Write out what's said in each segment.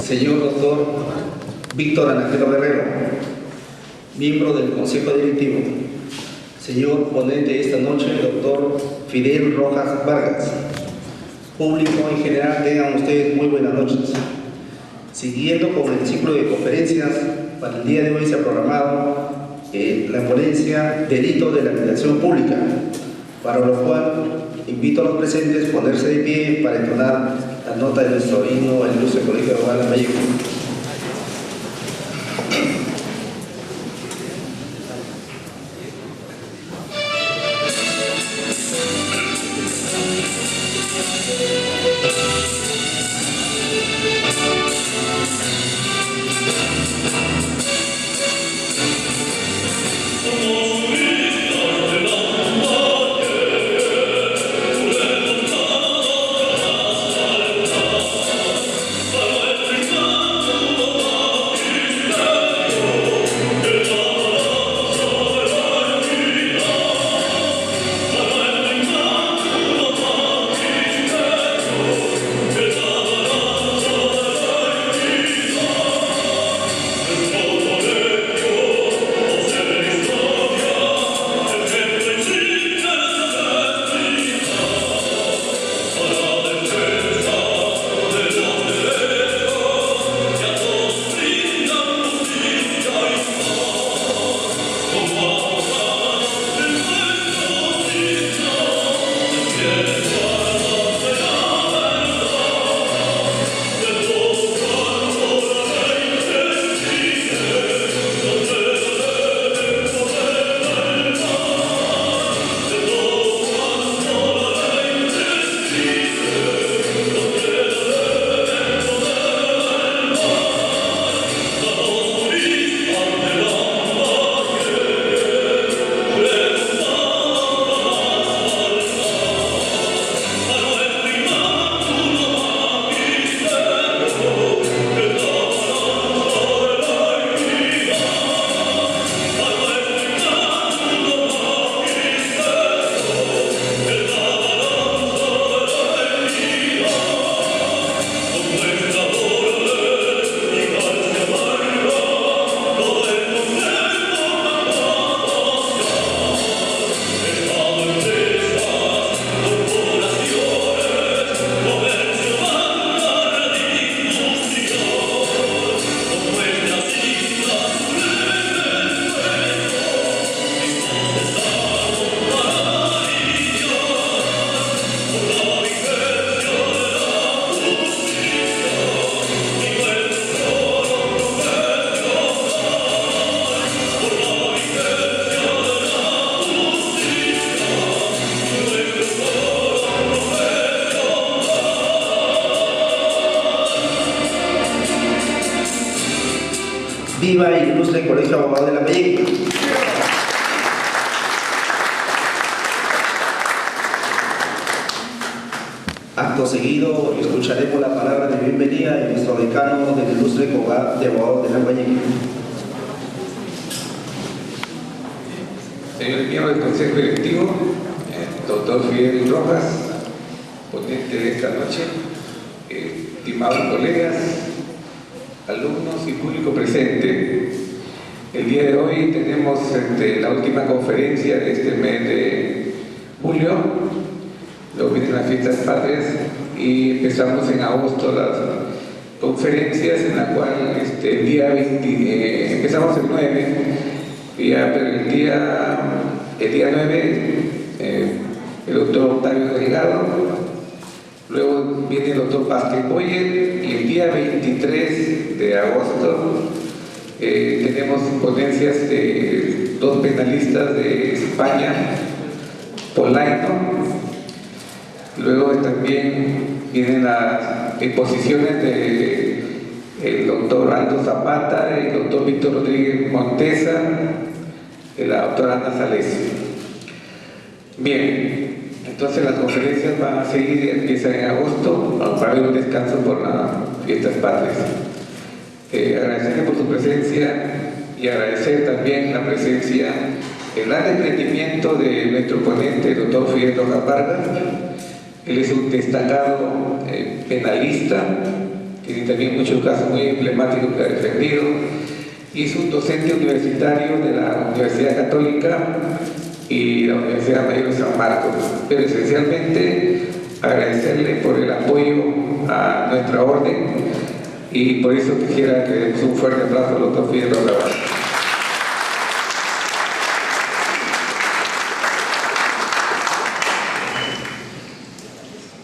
señor doctor Víctor Anacleto Guerrero, miembro del Consejo Directivo, señor ponente esta noche, doctor Fidel Rojas Vargas, público en general, tengan ustedes muy buenas noches. Siguiendo con el ciclo de conferencias, para el día de hoy se ha programado la ponencia Delitos de la Administración Pública, para lo cual invito a los presentes a ponerse de pie para entonar la nota de nuestro himno, el ilustre Colegio de Abogados de Lambayeque. Viva el ilustre Colegio de Abogados de Lambayeque. Acto seguido, escucharemos la palabra de bienvenida de nuestro decano del ilustre Colegio de Abogados de Lambayeque. Señor miembro del Consejo Directivo, doctor Fidel Rojas, ponente de esta noche, estimados colegas, alumnos y público presente. El día de hoy tenemos la última conferencia de este mes de julio, luego vienen las fiestas patrias y empezamos en agosto las conferencias, en la cual el día 20, empezamos el 9, pero el día 9 el doctor Octavio Delgado, luego viene el doctor Pascal Boyer, y el día 23 de agosto tenemos ponencias de dos penalistas de España, Polaino. Luego también vienen las exposiciones del doctor Aldo Zapata, el doctor Víctor Rodríguez Montesa, la doctora Ana Salesio. Bien, entonces las conferencias van a seguir, empiezan en agosto, para haber un descanso por las fiestas patrias. Agradecerle por su presencia y agradecer también la presencia, el gran emprendimiento de nuestro ponente, el doctor Fidel Rojas Vargas. Él es un destacado penalista, tiene también muchos casos muy emblemáticos que ha defendido, y es un docente universitario de la Universidad Católica y la Universidad Mayor de San Marcos. Pero esencialmente agradecerle por el apoyo a nuestra orden, y por eso quisiera que demos un fuerte aplauso al doctor Fidel Rojas Vargas.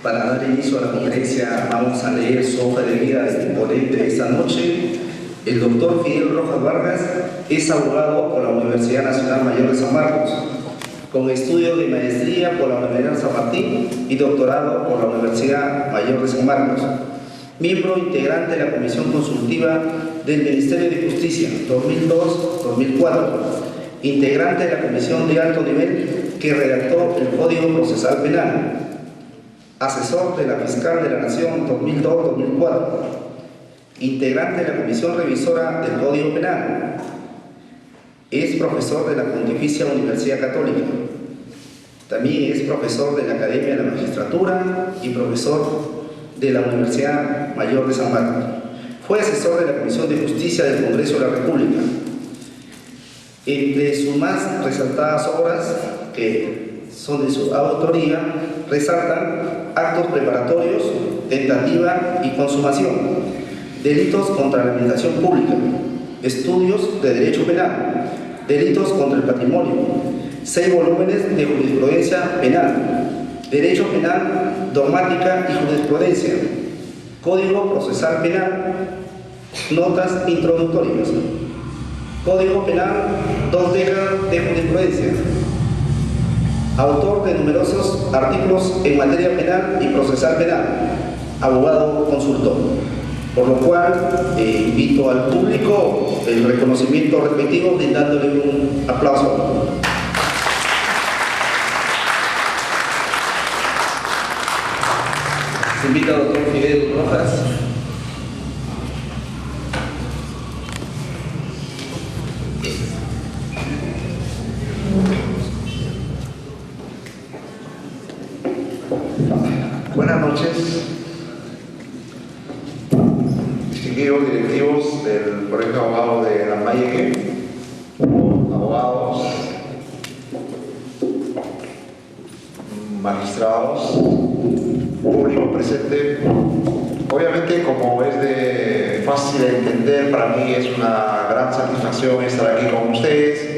Para dar inicio a la conferencia, vamos a leer su hoja de vida del ponente de esta noche. El doctor Fidel Rojas Vargas es abogado por la Universidad Nacional Mayor de San Marcos, con estudios de maestría por la Universidad San Martín y doctorado por la Universidad Mayor de San Marcos. Miembro integrante de la Comisión Consultiva del Ministerio de Justicia 2002-2004. Integrante de la Comisión de Alto Nivel que redactó el Código Procesal Penal. Asesor de la Fiscal de la Nación 2002-2004. Integrante de la Comisión Revisora del Código Penal. Es profesor de la Pontificia Universidad Católica. También es profesor de la Academia de la Magistratura y profesor de la Universidad Mayor de San Marcos. Fue asesor de la Comisión de Justicia del Congreso de la República. Entre sus más resaltadas obras, que son de su autoría, resaltan actos preparatorios, tentativa y consumación, delitos contra la administración pública, estudios de derecho penal, delitos contra el patrimonio, 6 volúmenes de jurisprudencia penal, derecho penal, dogmática y jurisprudencia, código procesal penal, notas introductorias, código penal, 2 décadas de jurisprudencia, autor de numerosos artículos en materia penal y procesal penal, abogado consultor. Por lo cual invito al público el reconocimiento respectivo, brindándole un aplauso. Se invita al doctor Fidel Rojas. Buenas noches, distinguidos directivos del Colegio de Abogados de Lambayeque, abogados, magistrados, público presente. Obviamente, como es de fácil de entender, para mí es una gran satisfacción estar aquí con ustedes.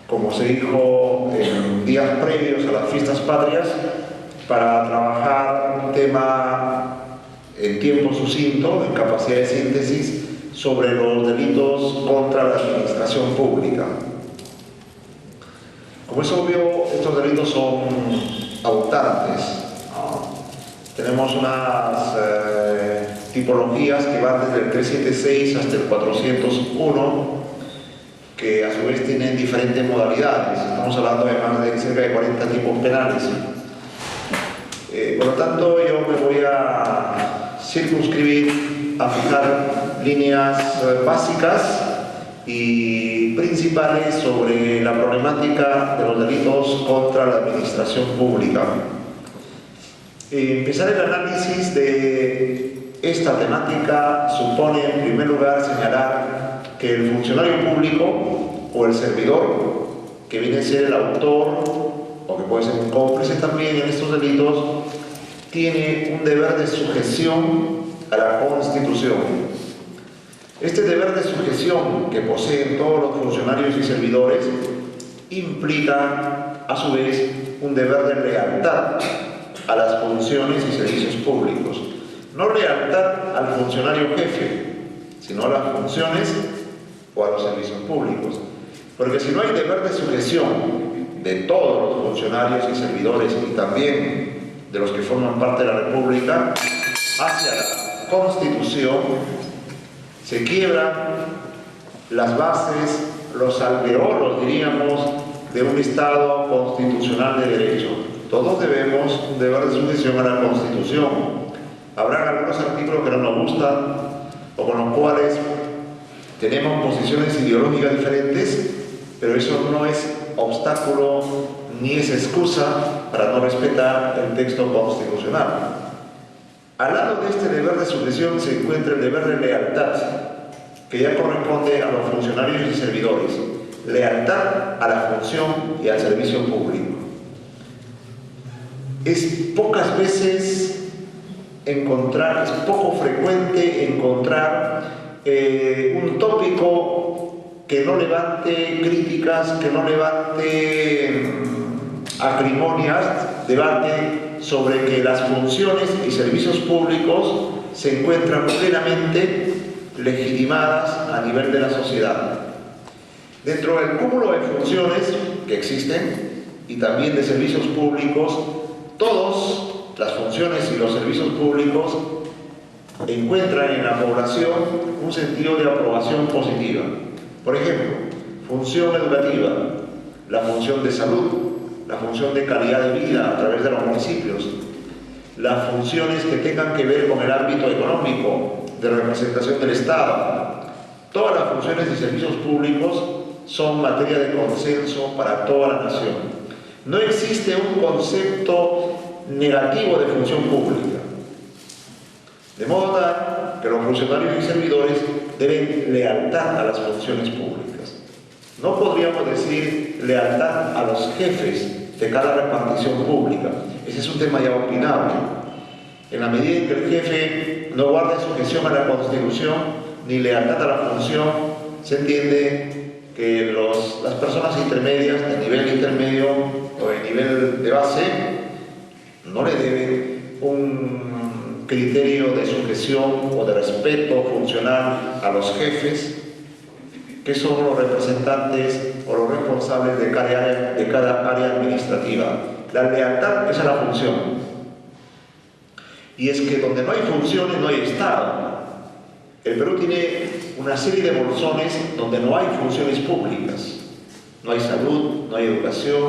Como se dijo en días previos a las fiestas patrias, para trabajar un tema en tiempo sucinto, en capacidad de síntesis, sobre los delitos contra la administración pública. Como es obvio, estos delitos son abundantes, ¿no? Tenemos unas tipologías que van desde el 376 hasta el 401, que a su vez tienen diferentes modalidades. Estamos hablando de más de cerca de 40 tipos penales. Por lo tanto, yo me voy a circunscribir a fijar líneas básicas y principales sobre la problemática de los delitos contra la administración pública. Empezar el análisis de esta temática supone, en primer lugar, señalar que el funcionario público o el servidor, que viene a ser el autor o que puede ser un cómplice también en estos delitos, tiene un deber de sujeción a la Constitución. Este deber de sujeción que poseen todos los funcionarios y servidores implica, a su vez, un deber de lealtad a las funciones y servicios públicos. No lealtad al funcionario jefe, sino a las funciones o a los servicios públicos. Porque si no hay deber de sujeción de todos los funcionarios y servidores, y también de los que forman parte de la República, hacia la Constitución, se quiebran las bases, los alveolos, diríamos, de un Estado constitucional de derecho. Todos debemos un deber de sujeción a la Constitución. Habrán algunos artículos que no nos gustan o con los cuales tenemos posiciones ideológicas diferentes, pero eso no es obstáculo ni es excusa para no respetar el texto constitucional. Al lado de este deber de sujeción se encuentra el deber de lealtad, que ya corresponde a los funcionarios y servidores. Lealtad a la función y al servicio público. Es pocas veces encontrar, es poco frecuente encontrar un tópico que no levante críticas, que no levante acrimonias, debate sobre que las funciones y servicios públicos se encuentran plenamente legitimadas a nivel de la sociedad. Dentro del cúmulo de funciones que existen y también de servicios públicos, todas las funciones y los servicios públicos encuentran en la población un sentido de aprobación positiva. Por ejemplo, función educativa, la función de salud, la función de calidad de vida a través de los municipios, las funciones que tengan que ver con el ámbito económico, de representación del Estado. Todas las funciones y servicios públicos son materia de consenso para toda la nación. No existe un concepto negativo de función pública. De modo tal que los funcionarios y servidores deben lealtad a las funciones públicas. No podríamos decir lealtad a los jefes de cada repartición pública. Ese es un tema ya opinable. En la medida en que el jefe no guarde sujeción a la Constitución ni lealtad a la función, se entiende que las personas intermedias, de nivel intermedio o de nivel de base, no le deben un criterio de sujeción o de respeto funcional a los jefes, que son los representantes o los responsables de cada área administrativa. La lealtad es a la función. Y es que donde no hay funciones no hay Estado. El Perú tiene una serie de bolsones donde no hay funciones públicas. No hay salud, no hay educación,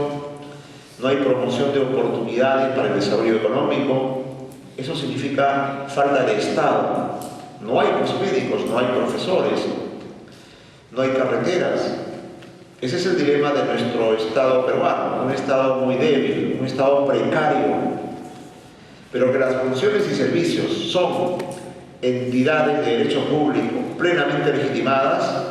no hay promoción de oportunidades para el desarrollo económico. Eso significa falta de Estado. No hay médicos, no hay profesores, no hay carreteras. Ese es el dilema de nuestro Estado peruano, un Estado muy débil, un Estado precario, pero que las funciones y servicios son entidades de derecho público plenamente legitimadas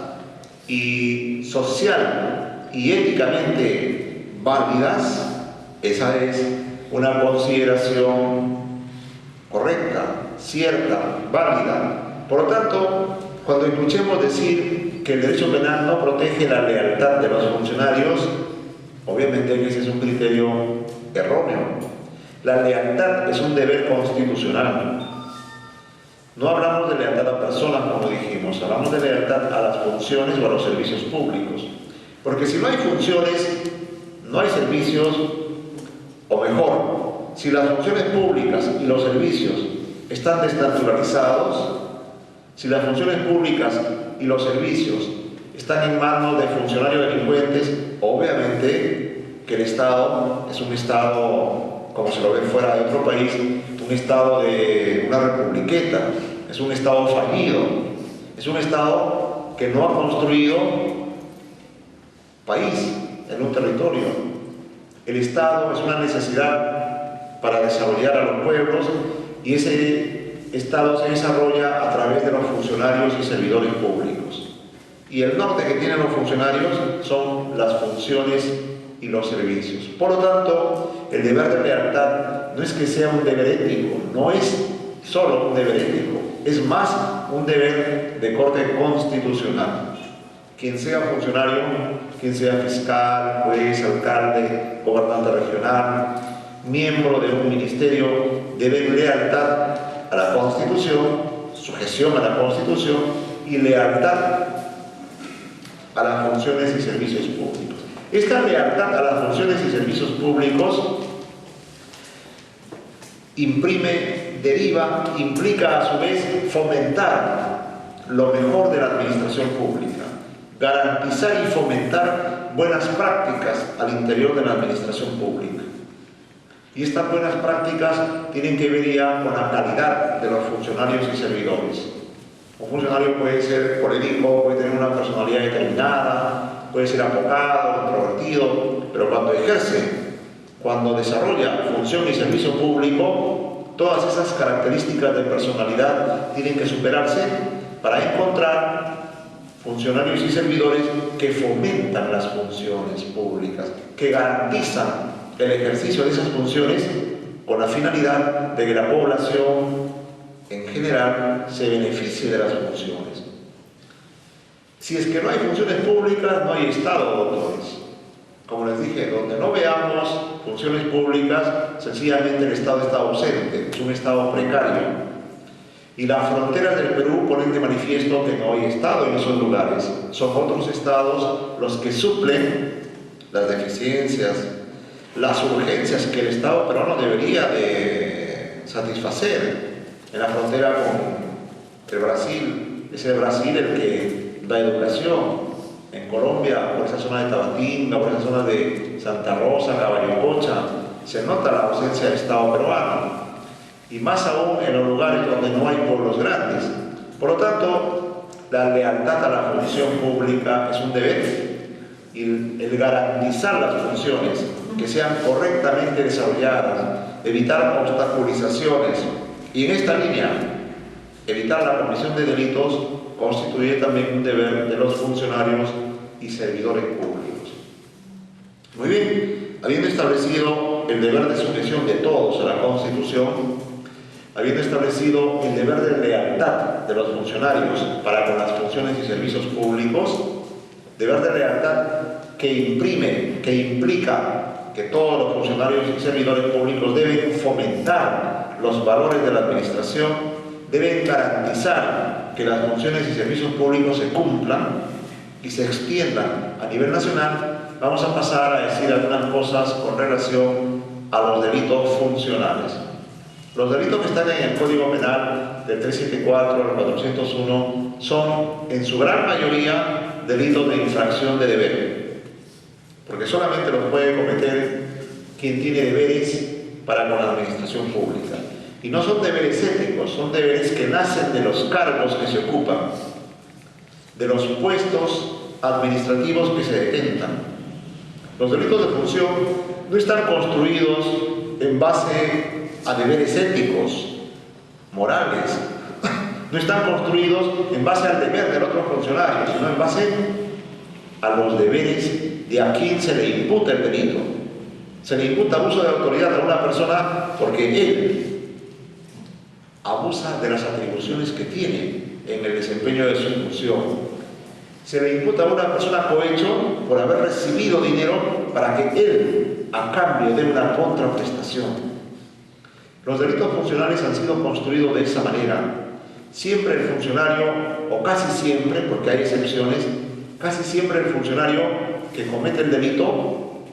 y social y éticamente válidas. Esa es una consideración correcta, cierta, válida. Por lo tanto, cuando escuchemos decir que el derecho penal no protege la lealtad de los funcionarios, obviamente ese es un criterio erróneo. La lealtad es un deber constitucional. No hablamos de lealtad a personas, como dijimos, hablamos de lealtad a las funciones o a los servicios públicos. Porque si no hay funciones, no hay servicios, o mejor, si las funciones públicas y los servicios están desnaturalizados, si las funciones públicas y los servicios están en manos de funcionarios delincuentes, obviamente que el Estado es un Estado, como se lo ve fuera de otro país, un Estado de una republiqueta, es un Estado fallido, es un Estado que no ha construido país en un territorio. El Estado es una necesidad para desarrollar a los pueblos y ese Estado se desarrolla a través de los funcionarios y servidores públicos. Y el norte que tienen los funcionarios son las funciones y los servicios. Por lo tanto, el deber de lealtad no es que sea un deber ético, no es solo un deber ético, es más un deber de corte constitucional. Quien sea funcionario, quien sea fiscal, juez, alcalde, gobernante regional, miembro de un ministerio, debe lealtad a la Constitución, sujeción a la Constitución y lealtad a las funciones y servicios públicos. Esta lealtad a las funciones y servicios públicos implica a su vez fomentar lo mejor de la administración pública, garantizar y fomentar buenas prácticas al interior de la administración pública. Y estas buenas prácticas tienen que ver ya con la calidad de los funcionarios y servidores. Un funcionario puede ser político, puede tener una personalidad determinada, puede ser abogado, introvertido, pero cuando ejerce, cuando desarrolla función y servicio público, todas esas características de personalidad tienen que superarse para encontrar funcionarios y servidores que fomentan las funciones públicas, que garantizan el ejercicio de esas funciones con la finalidad de que la población en general se beneficie de las funciones. Si es que no hay funciones públicas, no hay Estado, doctores. Como les dije, donde no veamos funciones públicas, sencillamente el Estado está ausente, es un Estado precario. Y las fronteras del Perú ponen de manifiesto que no hay Estado en esos lugares. Son otros estados los que suplen las deficiencias, las urgencias que el Estado peruano debería de satisfacer. En la frontera con el Brasil, es el Brasil el que da educación. En Colombia, por esa zona de Tabatinga, por esa zona de Santa Rosa, Caballococha, se nota la ausencia del Estado peruano. Y más aún en los lugares donde no hay pueblos grandes. Por lo tanto, la lealtad a la función pública es un deber. Y el garantizar las funciones que sean correctamente desarrolladas, evitar obstaculizaciones, y en esta línea, evitar la comisión de delitos, constituye también un deber de los funcionarios y servidores públicos. Muy bien, habiendo establecido el deber de sujeción de todos a la Constitución, habiendo establecido el deber de lealtad de los funcionarios para con las funciones y servicios públicos, deber de lealtad que implica que todos los funcionarios y servidores públicos deben fomentar los valores de la administración, deben garantizar que las funciones y servicios públicos se cumplan y se extiendan a nivel nacional. Vamos a pasar a decir algunas cosas con relación a los delitos funcionales. Los delitos que están en el Código Penal del 374 al 401 son, en su gran mayoría, delitos de infracción de deber, porque solamente los puede cometer quien tiene deberes para con la administración pública. Y no son deberes éticos, son deberes que nacen de los cargos que se ocupan, de los puestos administrativos que se detentan. Los delitos de función no están construidos en base a deberes éticos, morales, no están construidos en base al deber del otro funcionario, sino en base a los deberes de a quien se le imputa el delito. Se le imputa abuso de autoridad a una persona porque él abusa de las atribuciones que tiene en el desempeño de su función. Se le imputa a una persona cohecho por haber recibido dinero para que él, a cambio, dé una contraprestación. Los delitos funcionales han sido construidos de esa manera. Siempre el funcionario, o casi siempre, porque hay excepciones, casi siempre el funcionario que comete el delito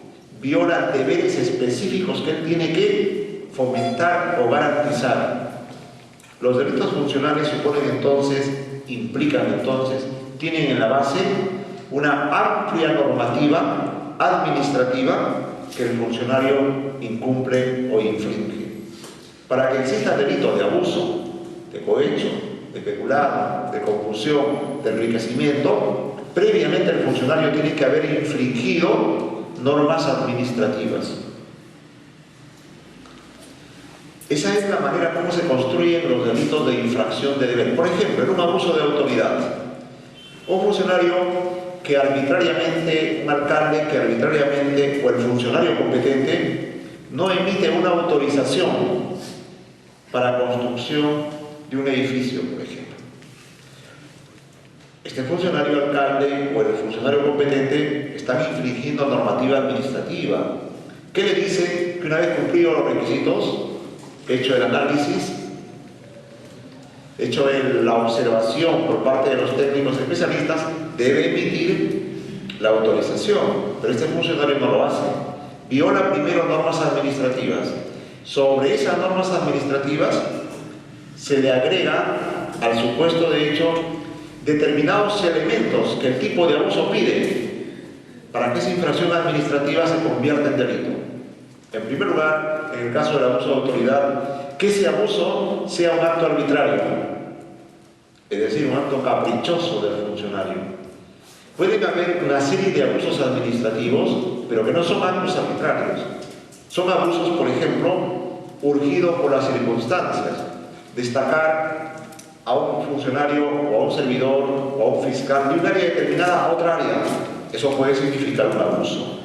viola deberes específicos que él tiene que fomentar o garantizar. Los delitos funcionales suponen entonces, implican entonces, tienen en la base una amplia normativa administrativa que el funcionario incumple o infringe. Para que exista delito de abuso, de cohecho, de peculado, de confusión, de enriquecimiento, previamente el funcionario tiene que haber infringido normas administrativas. Esa es la manera como se construyen los delitos de infracción de deber. Por ejemplo, en un abuso de autoridad, un funcionario que arbitrariamente, un alcalde que arbitrariamente, o el funcionario competente, no emite una autorización para construcción de un edificio, por ejemplo. Este funcionario alcalde o el funcionario competente están infringiendo normativa administrativa. ¿Qué le dice? Que una vez cumplidos los requisitos, hecho el análisis, hecho la observación por parte de los técnicos especialistas, debe emitir la autorización. Pero este funcionario no lo hace. Viola primero normas administrativas. Sobre esas normas administrativas se le agrega al supuesto de hecho determinados elementos que el tipo de abuso pide para que esa infracción administrativa se convierta en delito. En primer lugar, en el caso del abuso de autoridad, que ese abuso sea un acto arbitrario, es decir, un acto caprichoso del funcionario. Pueden haber una serie de abusos administrativos, pero que no son actos arbitrarios. Son abusos, por ejemplo, urgido por las circunstancias, destacar a un funcionario o a un servidor o a un fiscal de un área determinada a otra área. Eso puede significar un abuso,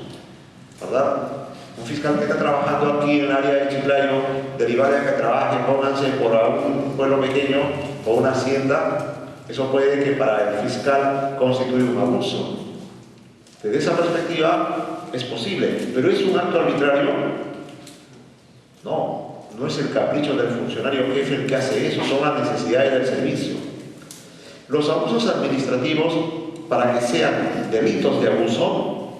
¿verdad? Un fiscal que está trabajando aquí en el área de Chiclayo, derivar a que trabaje, pónganse por un pueblo pequeño o una hacienda, eso puede que para el fiscal constituya un abuso. Desde esa perspectiva es posible, pero ¿es un acto arbitrario? No, no es el capricho del funcionario jefe el que hace eso, son las necesidades del servicio. Los abusos administrativos, para que sean delitos de abuso,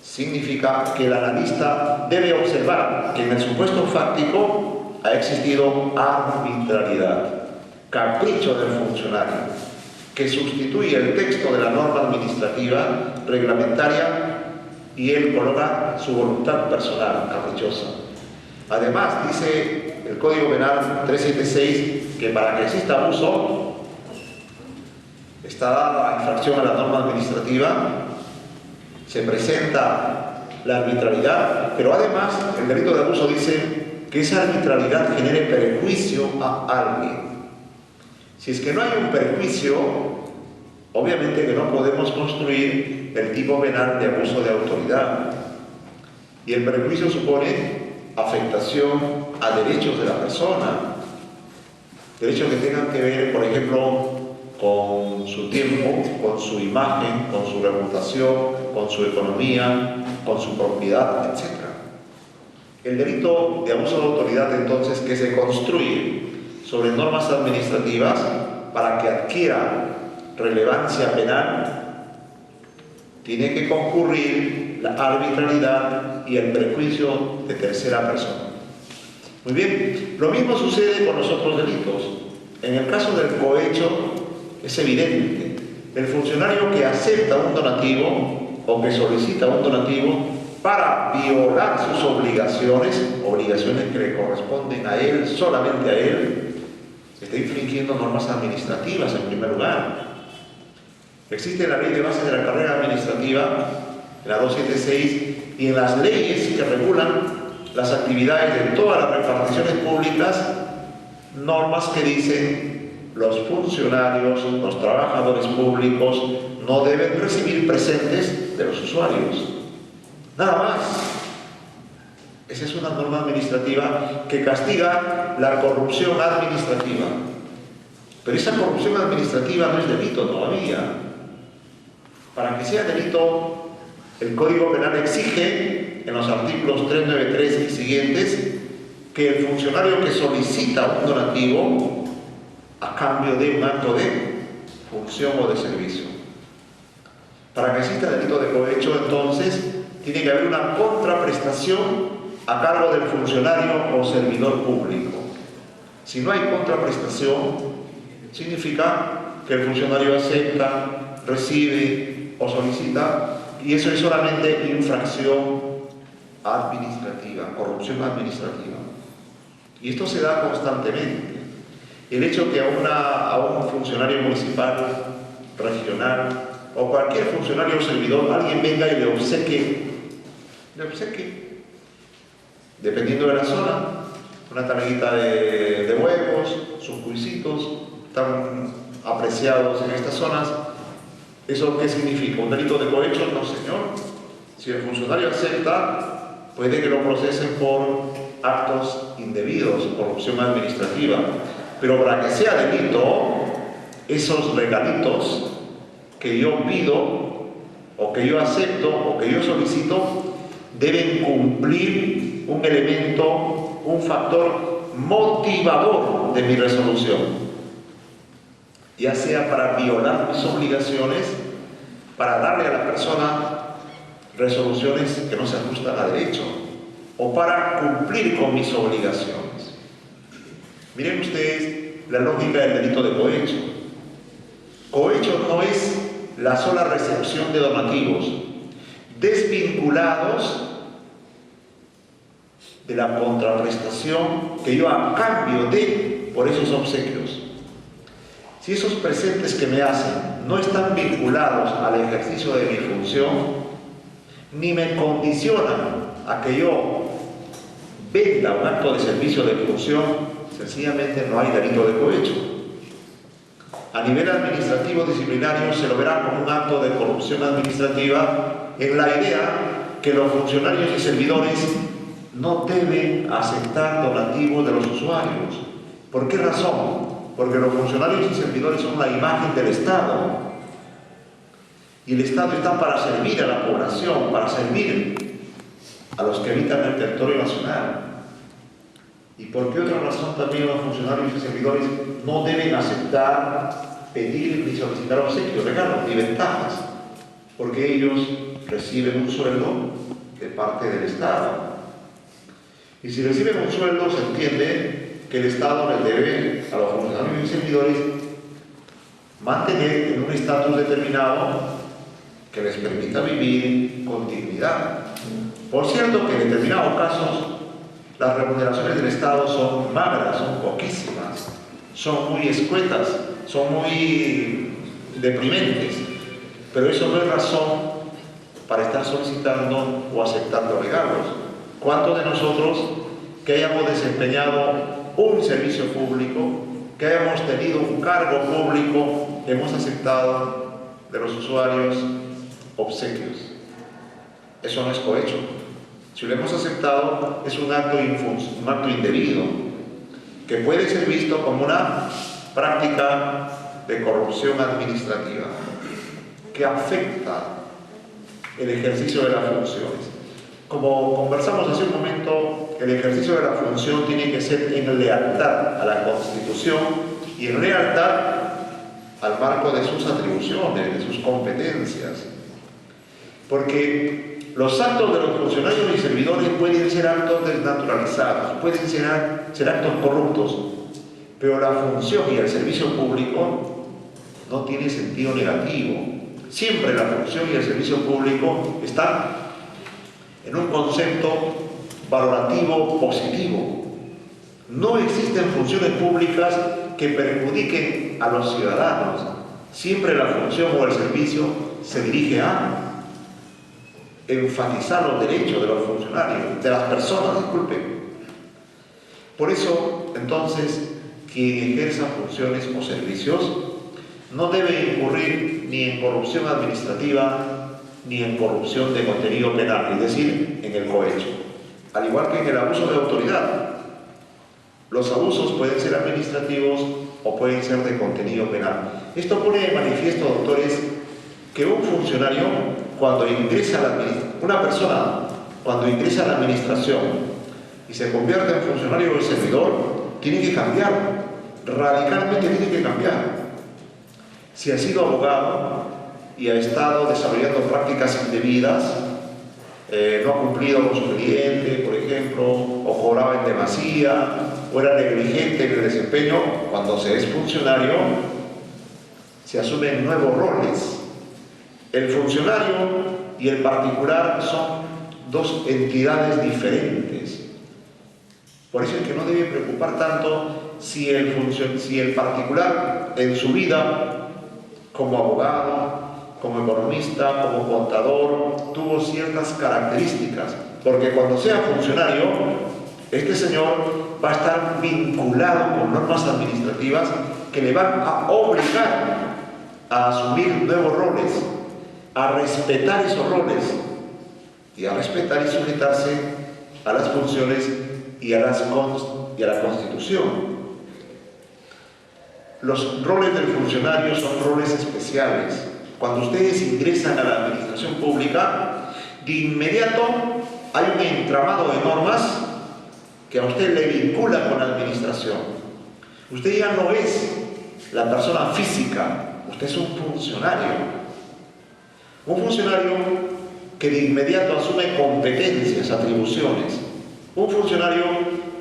significa que el analista debe observar que en el supuesto fáctico ha existido arbitrariedad, capricho del funcionario, que sustituye el texto de la norma administrativa reglamentaria y él coloca su voluntad personal, caprichosa. Además, dice el Código Penal 376 que para que exista abuso está dada la infracción a la norma administrativa, se presenta la arbitrariedad, pero además el delito de abuso dice que esa arbitrariedad genere perjuicio a alguien. Si es que no hay un perjuicio, obviamente que no podemos construir el tipo penal de abuso de autoridad. Y el perjuicio supone afectación a derechos de la persona, derechos que tengan que ver, por ejemplo, con su tiempo, con su imagen, con su reputación, con su economía, con su propiedad, etc. El delito de abuso de autoridad, entonces, que se construye sobre normas administrativas para que adquiera relevancia penal, tiene que concurrir la arbitrariedad y el perjuicio de tercera persona. Muy bien, lo mismo sucede con los otros delitos. En el caso del cohecho, es evidente, el funcionario que acepta un donativo o que solicita un donativo para violar sus obligaciones que le corresponden a él, solamente a él, está infringiendo normas administrativas en primer lugar. Existe la ley de base de la carrera administrativa, en la 276, y en las leyes que regulan las actividades de todas las reparticiones públicas, normas que dicen los funcionarios, los trabajadores públicos no deben recibir presentes de los usuarios. Nada más. Esa es una norma administrativa que castiga la corrupción administrativa. Pero esa corrupción administrativa no es delito todavía. Para que sea delito, el Código Penal exige, en los artículos 393 y siguientes, que el funcionario que solicita un donativo a cambio de un acto de función o de servicio. Para que exista delito de cohecho, entonces, tiene que haber una contraprestación a cargo del funcionario o servidor público. Si no hay contraprestación, significa que el funcionario acepta, recibe o solicita, y eso es solamente infracción administrativa, corrupción administrativa. Y esto se da constantemente. El hecho que a un funcionario municipal, regional o cualquier funcionario o servidor, alguien venga y le obsequie, dependiendo de la zona, una tablita de huevos, sus cuisitos, tan apreciados en estas zonas. ¿Eso qué significa? ¿Un delito de cohecho? No, señor. Si el funcionario acepta, puede que lo procesen por actos indebidos, corrupción administrativa. Pero para que sea delito, esos regalitos que yo pido, o que yo acepto, o que yo solicito, deben cumplir un elemento, un factor motivador de mi resolución. Ya sea para violar mis obligaciones, para darle a la persona resoluciones que no se ajustan a derecho, o para cumplir con mis obligaciones. Miren ustedes la lógica del delito de cohecho. Cohecho no es la sola recepción de donativos desvinculados de la contraprestación que yo a cambio de por esos obsequios. Si esos presentes que me hacen no están vinculados al ejercicio de mi función, ni me condicionan a que yo venda un acto de servicio de función, sencillamente no hay delito de cohecho. A nivel administrativo disciplinario se lo verá como un acto de corrupción administrativa en la idea que los funcionarios y servidores no deben aceptar donativos de los usuarios. ¿Por qué razón? Porque los funcionarios y servidores son la imagen del Estado. Y el Estado está para servir a la población, para servir a los que habitan el territorio nacional. ¿Y por qué otra razón también los funcionarios y servidores no deben aceptar, pedir ni solicitar obsequios, regalos ni ventajas? Porque ellos reciben un sueldo de parte del Estado. Y si reciben un sueldo, se entiende que el Estado les debe a los funcionarios y servidores mantener en un estatus determinado que les permita vivir con dignidad. Por cierto que en determinados casos las remuneraciones del Estado son magras, son poquísimas, son muy escuetas, son muy deprimentes, pero eso no es razón para estar solicitando o aceptando regalos. ¿Cuántos de nosotros que hayamos desempeñado un servicio público, que hayamos tenido un cargo público, hemos aceptado de los usuarios obsequios? Eso no es cohecho. Si lo hemos aceptado, es un acto indebido, que puede ser visto como una práctica de corrupción administrativa, que afecta el ejercicio de las funciones. Como conversamos hace un momento, el ejercicio de la función tiene que ser en lealtad a la Constitución y en lealtad al marco de sus atribuciones, de sus competencias. Porque los actos de los funcionarios y servidores pueden ser actos desnaturalizados, pueden ser actos corruptos, pero la función y el servicio público no tiene sentido negativo. Siempre la función y el servicio público están en un concepto valorativo positivo. No existen funciones públicas que perjudiquen a los ciudadanos. Siempre la función o el servicio se dirige a enfatizar los derechos de los funcionarios, de las personas, disculpen. Por eso, entonces, quien ejerza funciones o servicios no debe incurrir ni en corrupción administrativa ni en corrupción de contenido penal, es decir, en el cohecho. Al igual que en el abuso de autoridad. Los abusos pueden ser administrativos o pueden ser de contenido penal. Esto pone de manifiesto, doctores, que un funcionario, cuando ingresa a la una persona, cuando ingresa a la administración y se convierte en funcionario o servidor, tiene que cambiar, radicalmente tiene que cambiar. Si ha sido abogado y ha estado desarrollando prácticas indebidas, no ha cumplido con su cliente, por ejemplo, o cobraba en demasía, o era negligente en el desempeño, cuando se es funcionario, se asumen nuevos roles. El funcionario y el particular son dos entidades diferentes. Por eso es que no debe preocupar tanto si el particular en su vida, como abogado, como economista, como contador, tuvo ciertas características, porque cuando sea funcionario, este señor va a estar vinculado con normas administrativas que le van a obligar a asumir nuevos roles, a respetar esos roles y a respetar y sujetarse a las funciones y a la Constitución. Los roles del funcionario son roles especiales. Cuando ustedes ingresan a la administración pública, de inmediato hay un entramado de normas que a usted le vincula con la administración. Usted ya no es la persona física, usted es un funcionario. Un funcionario que de inmediato asume competencias, atribuciones. Un funcionario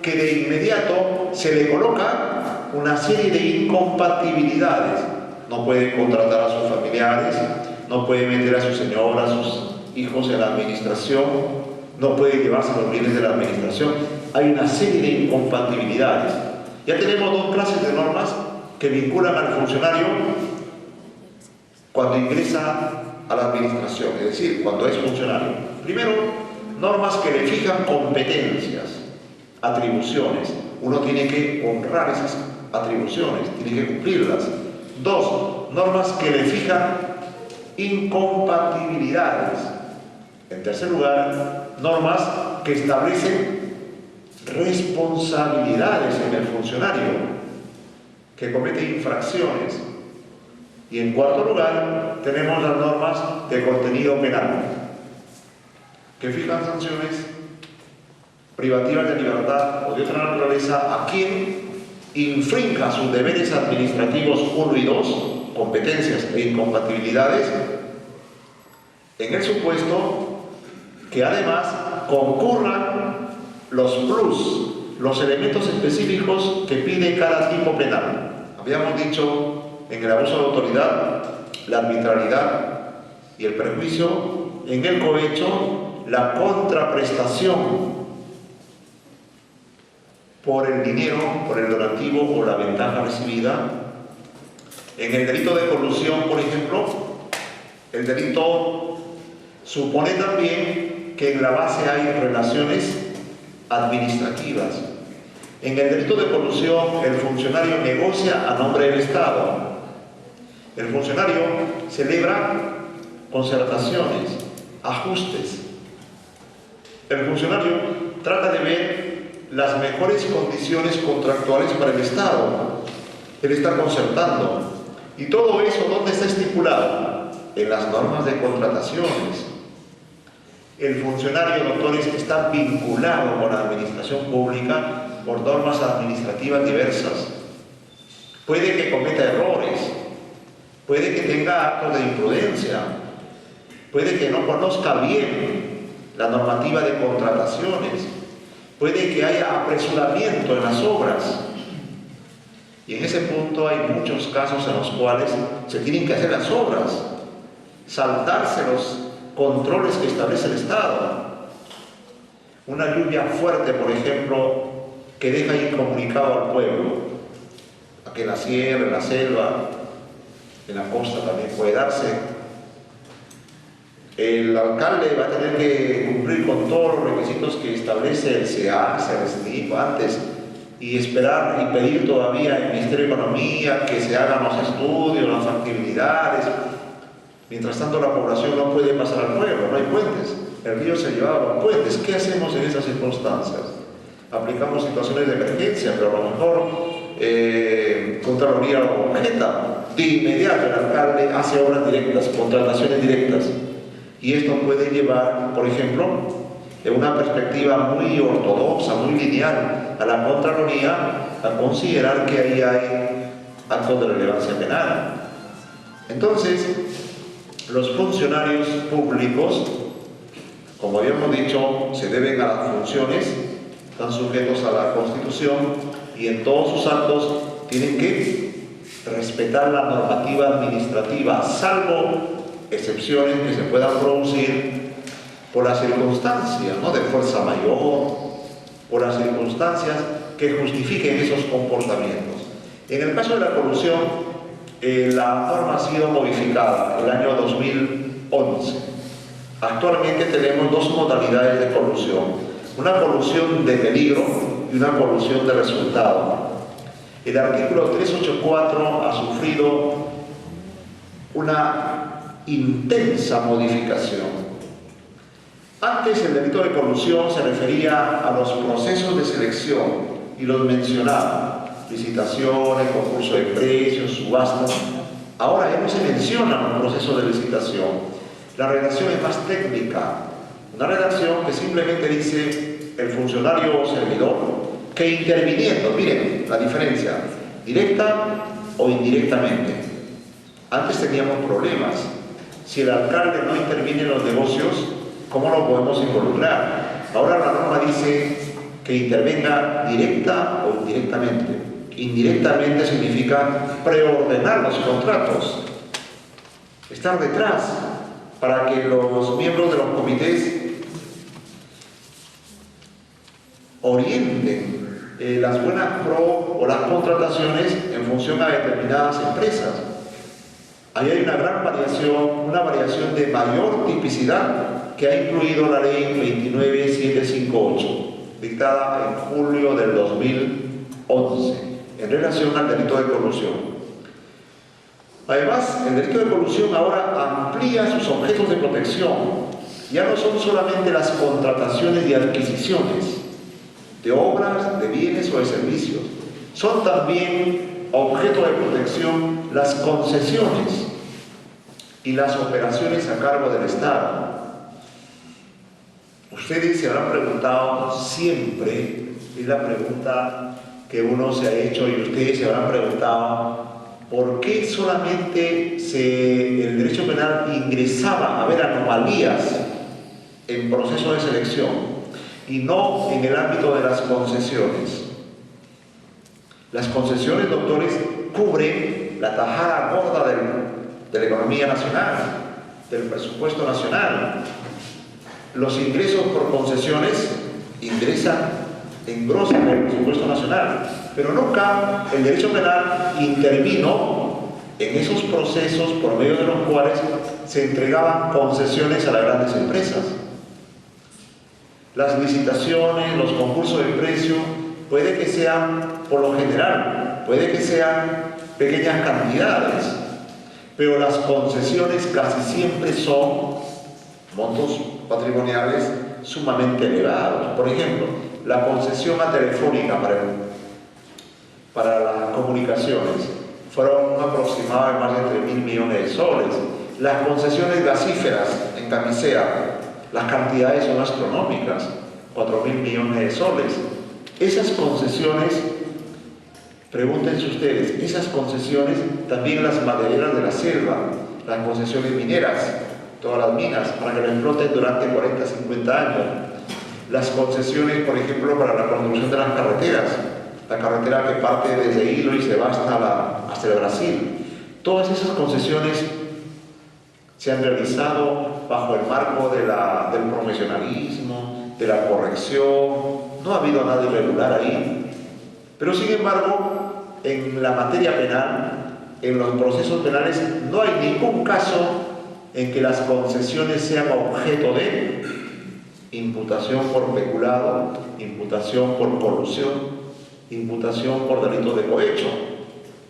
que de inmediato se le coloca una serie de incompatibilidades. No puede contratar a sus familiares, no puede meter a su señora, a sus hijos en la administración, no puede llevarse los bienes de la administración. Hay una serie de incompatibilidades. Ya tenemos dos clases de normas que vinculan al funcionario cuando ingresa a la administración, es decir, cuando es funcionario. Primero, normas que le fijan competencias. atribuciones. Uno tiene que honrar esas atribuciones, tiene que cumplirlas. 2, normas que le fijan incompatibilidades. En tercer lugar, normas que establecen responsabilidades en el funcionario que comete infracciones. Y en cuarto lugar, tenemos las normas de contenido penal, que fijan sanciones privativas de libertad o de otra naturaleza a quien infrinja sus deberes administrativos 1 y 2, competencias e incompatibilidades, en el supuesto que además concurran los plus, los elementos específicos que pide cada tipo penal. Habíamos dicho en el abuso de autoridad, la arbitrariedad y el perjuicio; en el cohecho, la contraprestación por el dinero, por el donativo o la ventaja recibida. En el delito de colusión, por ejemplo, el delito supone también que en la base hay relaciones administrativas. En el delito de colusión, el funcionario negocia a nombre del Estado. El funcionario celebra concertaciones, ajustes. El funcionario trata de ver las mejores condiciones contractuales para el Estado. Él está concertando. Y todo eso, ¿dónde está estipulado? En las normas de contrataciones. El funcionario, doctores, está vinculado con la administración pública por normas administrativas diversas. Puede que cometa errores, puede que tenga actos de imprudencia, puede que no conozca bien la normativa de contrataciones, puede que haya apresuramiento en las obras. Y en ese punto hay muchos casos en los cuales se tienen que hacer las obras, saltarse los controles que establece el Estado. Una lluvia fuerte, por ejemplo, que deja incomunicado al pueblo, aquí en la sierra, en la selva, en la costa también puede darse. El alcalde va a tener que cumplir con todos los requisitos que establece el SEAS, el SNIP antes, y esperar y pedir todavía al Ministerio de Economía que se hagan los estudios, las factibilidades. Mientras tanto, la población no puede pasar al pueblo, no hay puentes. El río se llevaba los puentes. ¿Qué hacemos en esas circunstancias? Aplicamos situaciones de emergencia, pero a lo mejor Contraloría objeta. De inmediato el alcalde hace obras directas, contrataciones directas. Y esto puede llevar, por ejemplo, en una perspectiva muy ortodoxa, muy lineal, a la Contraloría a considerar que ahí hay actos de relevancia penal. Entonces, los funcionarios públicos, como habíamos dicho, se deben a las funciones, están sujetos a la Constitución y en todos sus actos tienen que respetar la normativa administrativa, salvo excepciones que se puedan producir por las circunstancias, ¿no?, de fuerza mayor, por las circunstancias que justifiquen esos comportamientos. En el caso de la colusión, la norma ha sido modificada en el año 2011. Actualmente tenemos dos modalidades de colusión: una colusión de peligro y una colusión de resultado. El artículo 384 ha sufrido una intensa modificación. Antes el delito de colusión se refería a los procesos de selección y los mencionaba: licitaciones, concurso de precios, subastas. Ahora ya no se mencionan los procesos de licitación. La redacción es más técnica, una redacción que simplemente dice el funcionario o servidor que interviniendo, miren la diferencia, directa o indirectamente. Antes teníamos problemas. Si el alcalde no interviene en los negocios, ¿cómo lo podemos involucrar? Ahora la norma dice que intervenga directa o indirectamente. Indirectamente significa preordenar los contratos, estar detrás para que los miembros de los comités orienten las buenas pro o las contrataciones en función a determinadas empresas. Ahí hay una gran variación de mayor tipicidad que ha incluido la ley 29758 dictada en julio del 2011, en relación al delito de colusión. Además, el delito de colusión ahora amplía sus objetos de protección. Ya no son solamente las contrataciones y adquisiciones de obras, de bienes o de servicios. Son también objeto de protección las concesiones y las operaciones a cargo del Estado. Ustedes se habrán preguntado siempre, es la pregunta que uno se ha hecho, y ustedes se habrán preguntado, ¿por qué solamente el derecho penal ingresaba a ver anomalías en proceso de selección y no en el ámbito de las concesiones? Las concesiones, doctores, cubren la tajada gorda de la economía nacional, del presupuesto nacional. Los ingresos por concesiones ingresan, engrosan el presupuesto nacional, pero nunca el derecho penal intervino en esos procesos por medio de los cuales se entregaban concesiones a las grandes empresas. Las licitaciones, los concursos de precio, puede que sean, por lo general, puede que sean pequeñas cantidades, pero las concesiones casi siempre son montos patrimoniales sumamente elevados. Por ejemplo, la concesión a Telefónica para las comunicaciones fueron aproximadamente más de 3.000 millones de soles. Las concesiones gasíferas en Camisea, las cantidades son astronómicas, 4.000 millones de soles. Esas concesiones, pregúntense ustedes, esas concesiones, también las madereras de la selva, las concesiones mineras, todas las minas, para que lo exploten durante 40, 50 años. Las concesiones, por ejemplo, para la construcción de las carreteras, la carretera que parte desde Hilo y se va hasta el Brasil. Todas esas concesiones se han realizado bajo el marco del profesionalismo, de la corrección. No ha habido nada irregular ahí. Pero sin embargo, en la materia penal, en los procesos penales, no hay ningún caso en que las concesiones sean objeto de imputación por peculado, imputación por colusión, imputación por delito de cohecho.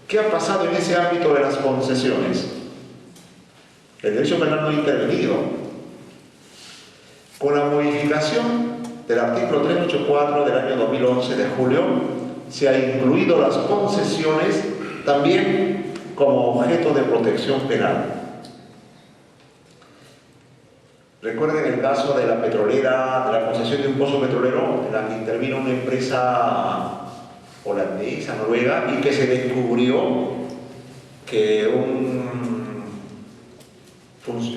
¿Qué ha pasado en ese ámbito de las concesiones? El derecho penal no ha intervenido. Con la modificación del artículo 384 del año 2011 de julio, se ha incluido las concesiones también como objeto de protección penal. Recuerden el caso de la petrolera, de la concesión de un pozo petrolero en la que intervino una empresa holandesa, noruega, y que se descubrió que un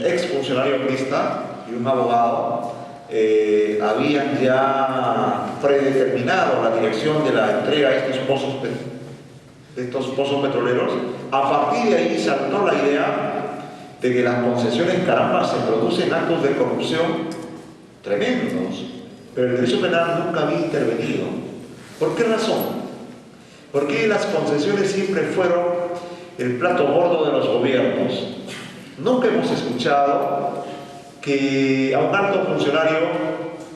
ex funcionario crista y un abogado habían ya predeterminado la dirección de la entrega de estos pozos petroleros. A partir de ahí saltó la idea de que las concesiones, caramba, se producen actos de corrupción tremendos, pero el derecho penal nunca había intervenido. ¿Por qué razón? Porque las concesiones siempre fueron el plato gordo de los gobiernos. Nunca hemos escuchado que a un alto funcionario,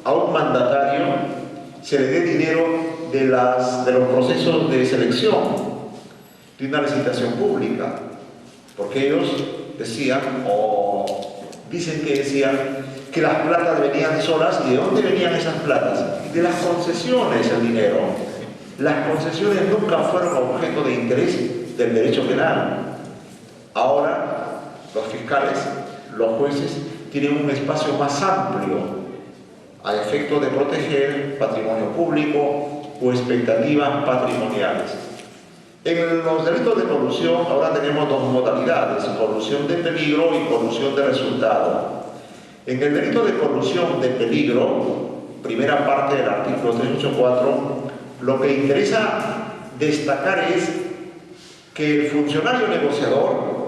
a un mandatario, se le dé dinero de los procesos de selección de una licitación pública, porque ellos decían, o dicen que decían, que las platas venían solas. ¿Y de dónde venían esas platas? De las concesiones, el dinero. Las concesiones nunca fueron objeto de interés del derecho penal. Ahora, los fiscales, los jueces, tienen un espacio más amplio a efecto de proteger patrimonio público o expectativas patrimoniales. En los delitos de colusión ahora tenemos dos modalidades: colusión de peligro y colusión de resultado. En el delito de colusión de peligro, primera parte del artículo 384, lo que interesa destacar es que el funcionario negociador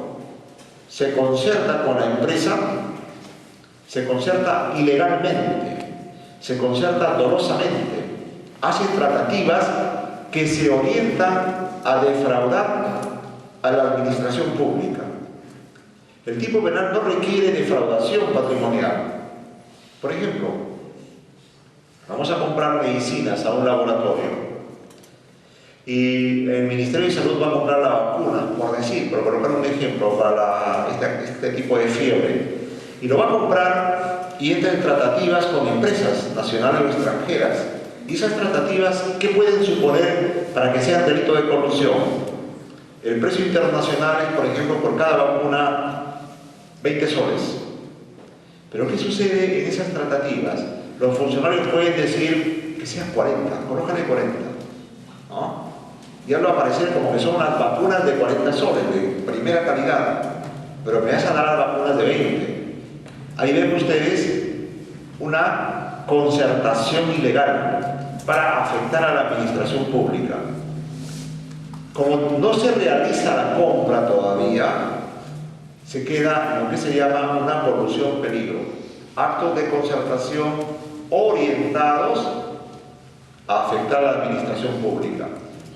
se concerta con la empresa, se concerta ilegalmente, se concerta dolosamente, hace tratativas que se orientan a defraudar a la administración pública. El tipo penal no requiere defraudación patrimonial. Por ejemplo, Vamos a comprar medicinas a un laboratorio y el Ministerio de Salud va a comprar la vacuna, por decir, por colocar un ejemplo para este tipo de fiebre, y lo va a comprar y entra en tratativas con empresas nacionales o extranjeras. Y esas tratativas, ¿qué pueden suponer para que sean delito de corrupción? El precio internacional es, por ejemplo, por cada vacuna 20 soles. Pero ¿qué sucede en esas tratativas? Los funcionarios pueden decir que sean 40, colócale 40, ¿no? Ya va a aparecer como que son unas vacunas de 40 soles, de primera calidad, pero me vas a dar las vacunas de 20. Ahí ven ustedes una concertación ilegal para afectar a la administración pública. Como no se realiza la compra todavía, se queda en lo que se llama una colusión peligro. Actos de concertación orientados a afectar a la administración pública.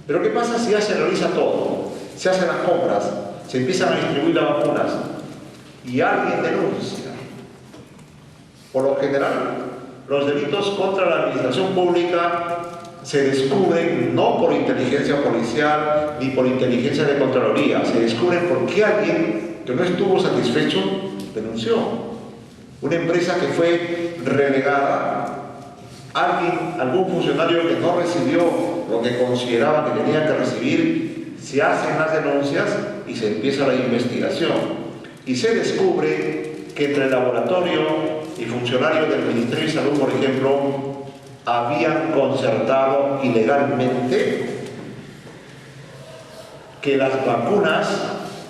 Pero ¿qué pasa si ya se realiza todo? Se hacen las compras, se empiezan a distribuir las vacunas y alguien denuncia. Por lo general, los delitos contra la administración pública se descubren no por inteligencia policial ni por inteligencia de Contraloría, se descubren porque alguien que no estuvo satisfecho denunció. Una empresa que fue relegada, algún funcionario que no recibió lo que consideraba que tenía que recibir, se hacen las denuncias y se empieza la investigación. Y se descubre que entre el laboratorio y funcionarios del Ministerio de Salud, por ejemplo, habían concertado ilegalmente que las vacunas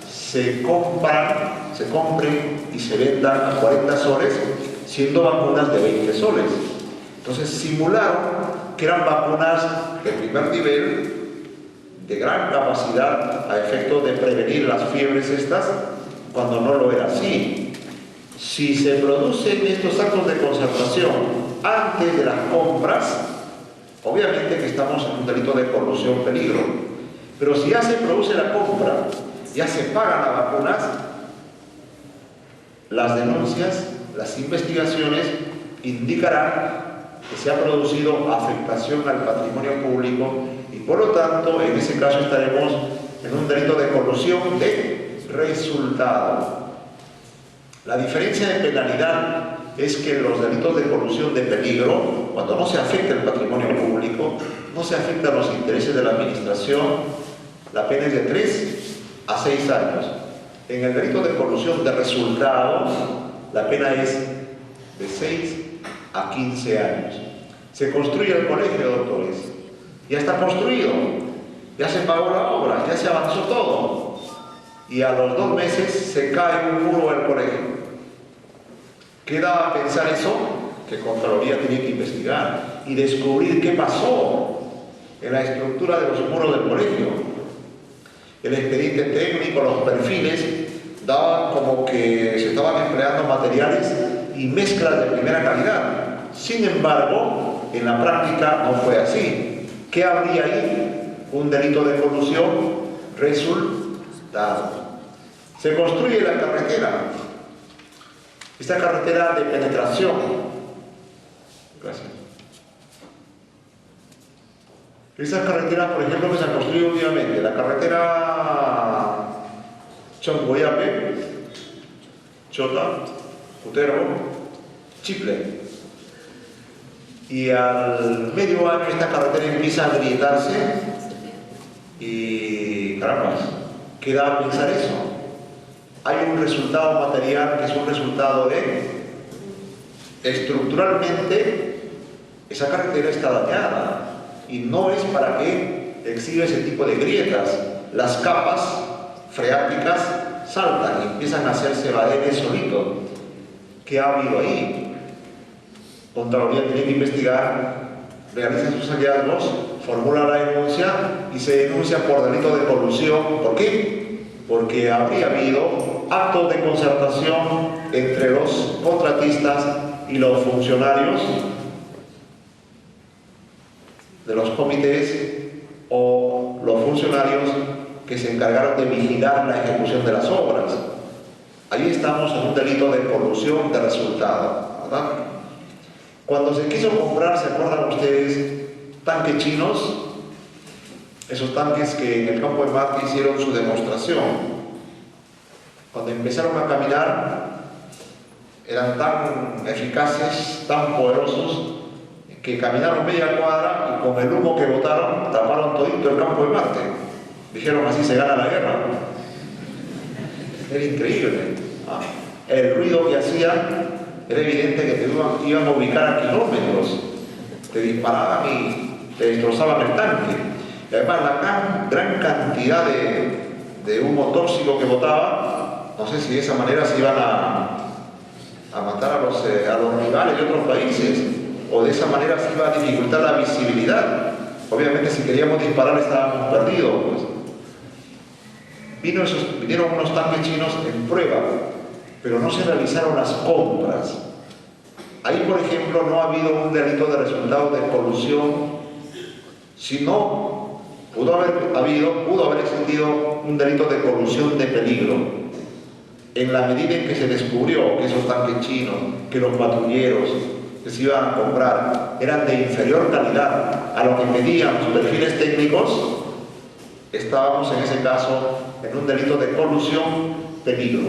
se compren y se vendan a 40 soles, siendo vacunas de 20 soles. Entonces simularon que eran vacunas de primer nivel, de gran capacidad a efecto de prevenir las fiebres estas, cuando no lo era así. Si se producen estos actos de concertación antes de las compras, obviamente que estamos en un delito de corrupción peligro. Pero si ya se produce la compra, ya se pagan las vacunas, las denuncias, las investigaciones indicarán que se ha producido afectación al patrimonio público y por lo tanto en ese caso estaremos en un delito de corrupción de resultado. La diferencia de penalidad es que los delitos de corrupción de peligro, cuando no se afecta el patrimonio público, no se afectan los intereses de la administración, la pena es de 3 a 6 años. En el delito de corrupción de resultado, la pena es de 6 a 15 años. Se construye el colegio, doctores. Ya está construido. Ya se pagó la obra, ya se avanzó todo. Y a los 2 meses se cae un muro del colegio. ¿Qué da a pensar eso? Que Contraloría tiene que investigar y descubrir qué pasó en la estructura de los muros del colegio. El expediente técnico, los perfiles, daban como que se estaban empleando materiales y mezclas de primera calidad. Sin embargo, en la práctica no fue así. ¿Qué habría ahí? Un delito de corrupción resultado. Se construye la carretera. Esta carretera de penetración. Gracias. Estas carreteras, por ejemplo, que se han construido últimamente, la carretera Chongoyape, Chota, Cutervo, Chiple. Y al medio año esta carretera empieza a agrietarse y, caramba, ¿qué da a pensar eso? Hay un resultado material que es un resultado de, estructuralmente, esa carretera está dañada y no es para que exhiba ese tipo de grietas. Las capas freáticas saltan y empiezan a hacerse badenes solitos. ¿Qué ha habido ahí? Contraloría tiene que investigar, realiza sus hallazgos, formula la denuncia y se denuncia por delito de colusión. ¿Por qué? Porque habría habido actos de concertación entre los contratistas y los funcionarios de los comités o los funcionarios que se encargaron de vigilar la ejecución de las obras. Ahí estamos en un delito de corrupción de resultado, ¿verdad? Cuando se quiso comprar, ¿se acuerdan ustedes? Tanques chinos, esos tanques que en el campo de Marte hicieron su demostración. Cuando empezaron a caminar, eran tan eficaces, tan poderosos, que caminaron media cuadra y con el humo que botaron, taparon todito el campo de Marte. Dijeron, así se gana la guerra. Era increíble. El ruido que hacían era evidente que te iban a ubicar a kilómetros. Te disparaban y te destrozaban el tanque. Y además la gran cantidad de humo tóxico que botaba, no sé si de esa manera se iban a matar a los rivales de otros países, o de esa manera se iba a dificultar la visibilidad. Obviamente si queríamos disparar estábamos perdidos, pues. Vinieron unos tanques chinos en prueba, pero no se realizaron las compras. Ahí, por ejemplo, no ha habido un delito de resultado de colusión, sino pudo haber existido un delito de colusión de peligro, en la medida en que se descubrió que esos tanques chinos, que los patrulleros que se iban a comprar eran de inferior calidad a lo que pedían sus perfiles técnicos. Estábamos en ese caso en un delito de colusión peligro,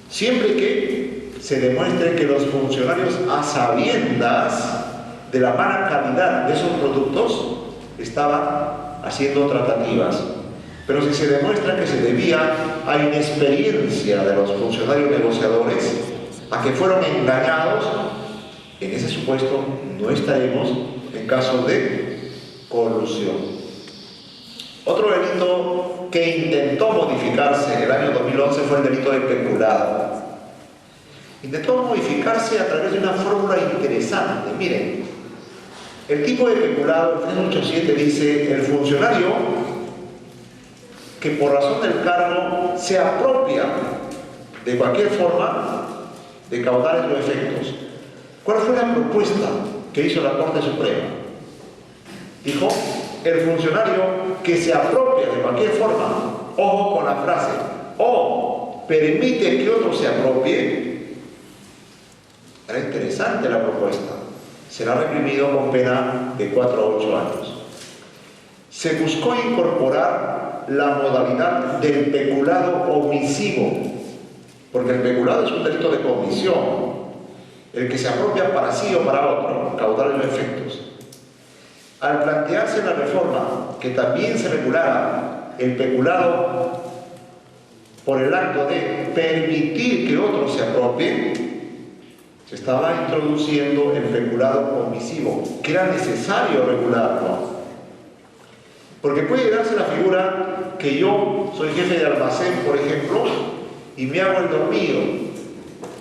siempre que se demuestre que los funcionarios, a sabiendas de la mala calidad de esos productos, estaban haciendo tratativas. Pero si se demuestra que se debía a inexperiencia de los funcionarios negociadores, a que fueron engañados, en ese supuesto no estaremos en caso de colusión. Otro delito que intentó modificarse en el año 2011 fue el delito de peculado. Intentó modificarse a través de una fórmula interesante. Miren, el tipo de peculado, el 387 dice, el funcionario que por razón del cargo se apropia de cualquier forma de caudales o efectos. ¿Cuál fue la propuesta que hizo la Corte Suprema? Dijo, el funcionario que se apropia de cualquier forma, ojo con la frase, o permite que otro se apropie. Era interesante la propuesta. Será reprimido con pena de 4 a 8 años. Se buscó incorporar la modalidad del peculado omisivo, porque el peculado es un delito de comisión, el que se apropia para sí o para otro, caudales o efectos. Al plantearse la reforma que también se regulara el peculado por el acto de permitir que otro se apropie, se estaba introduciendo el peculado omisivo, que era necesario regularlo. Porque puede darse la figura que yo soy jefe de almacén, por ejemplo, y me hago el dormido,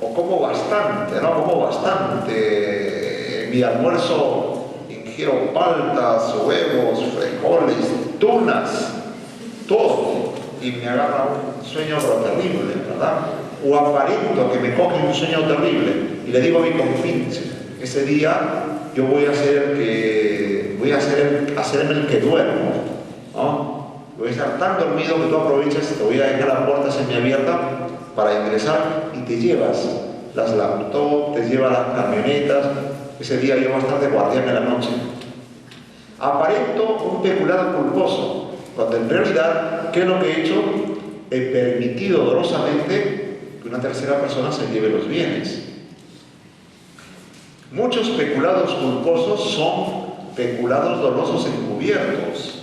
o como bastante, ¿no? Como bastante. En mi almuerzo ingiero paltas, huevos, frijoles, tunas, todo, y me agarra un sueño pero terrible, ¿verdad? O aparento que me coge un sueño terrible, y le digo a mi compinche, ese día yo voy a hacerme el que duermo, ¿no? Voy a estar tan dormido que tú aprovechas, te voy a dejar la puerta semiabierta para ingresar y te llevas las laptops, te llevas las camionetas. Ese día yo voy a estar de guardián en la noche. Aparento un peculado culposo, cuando en realidad, ¿qué es lo que he hecho? He permitido dolosamente que una tercera persona se lleve los bienes. Muchos peculados culposos son peculados dolosos encubiertos.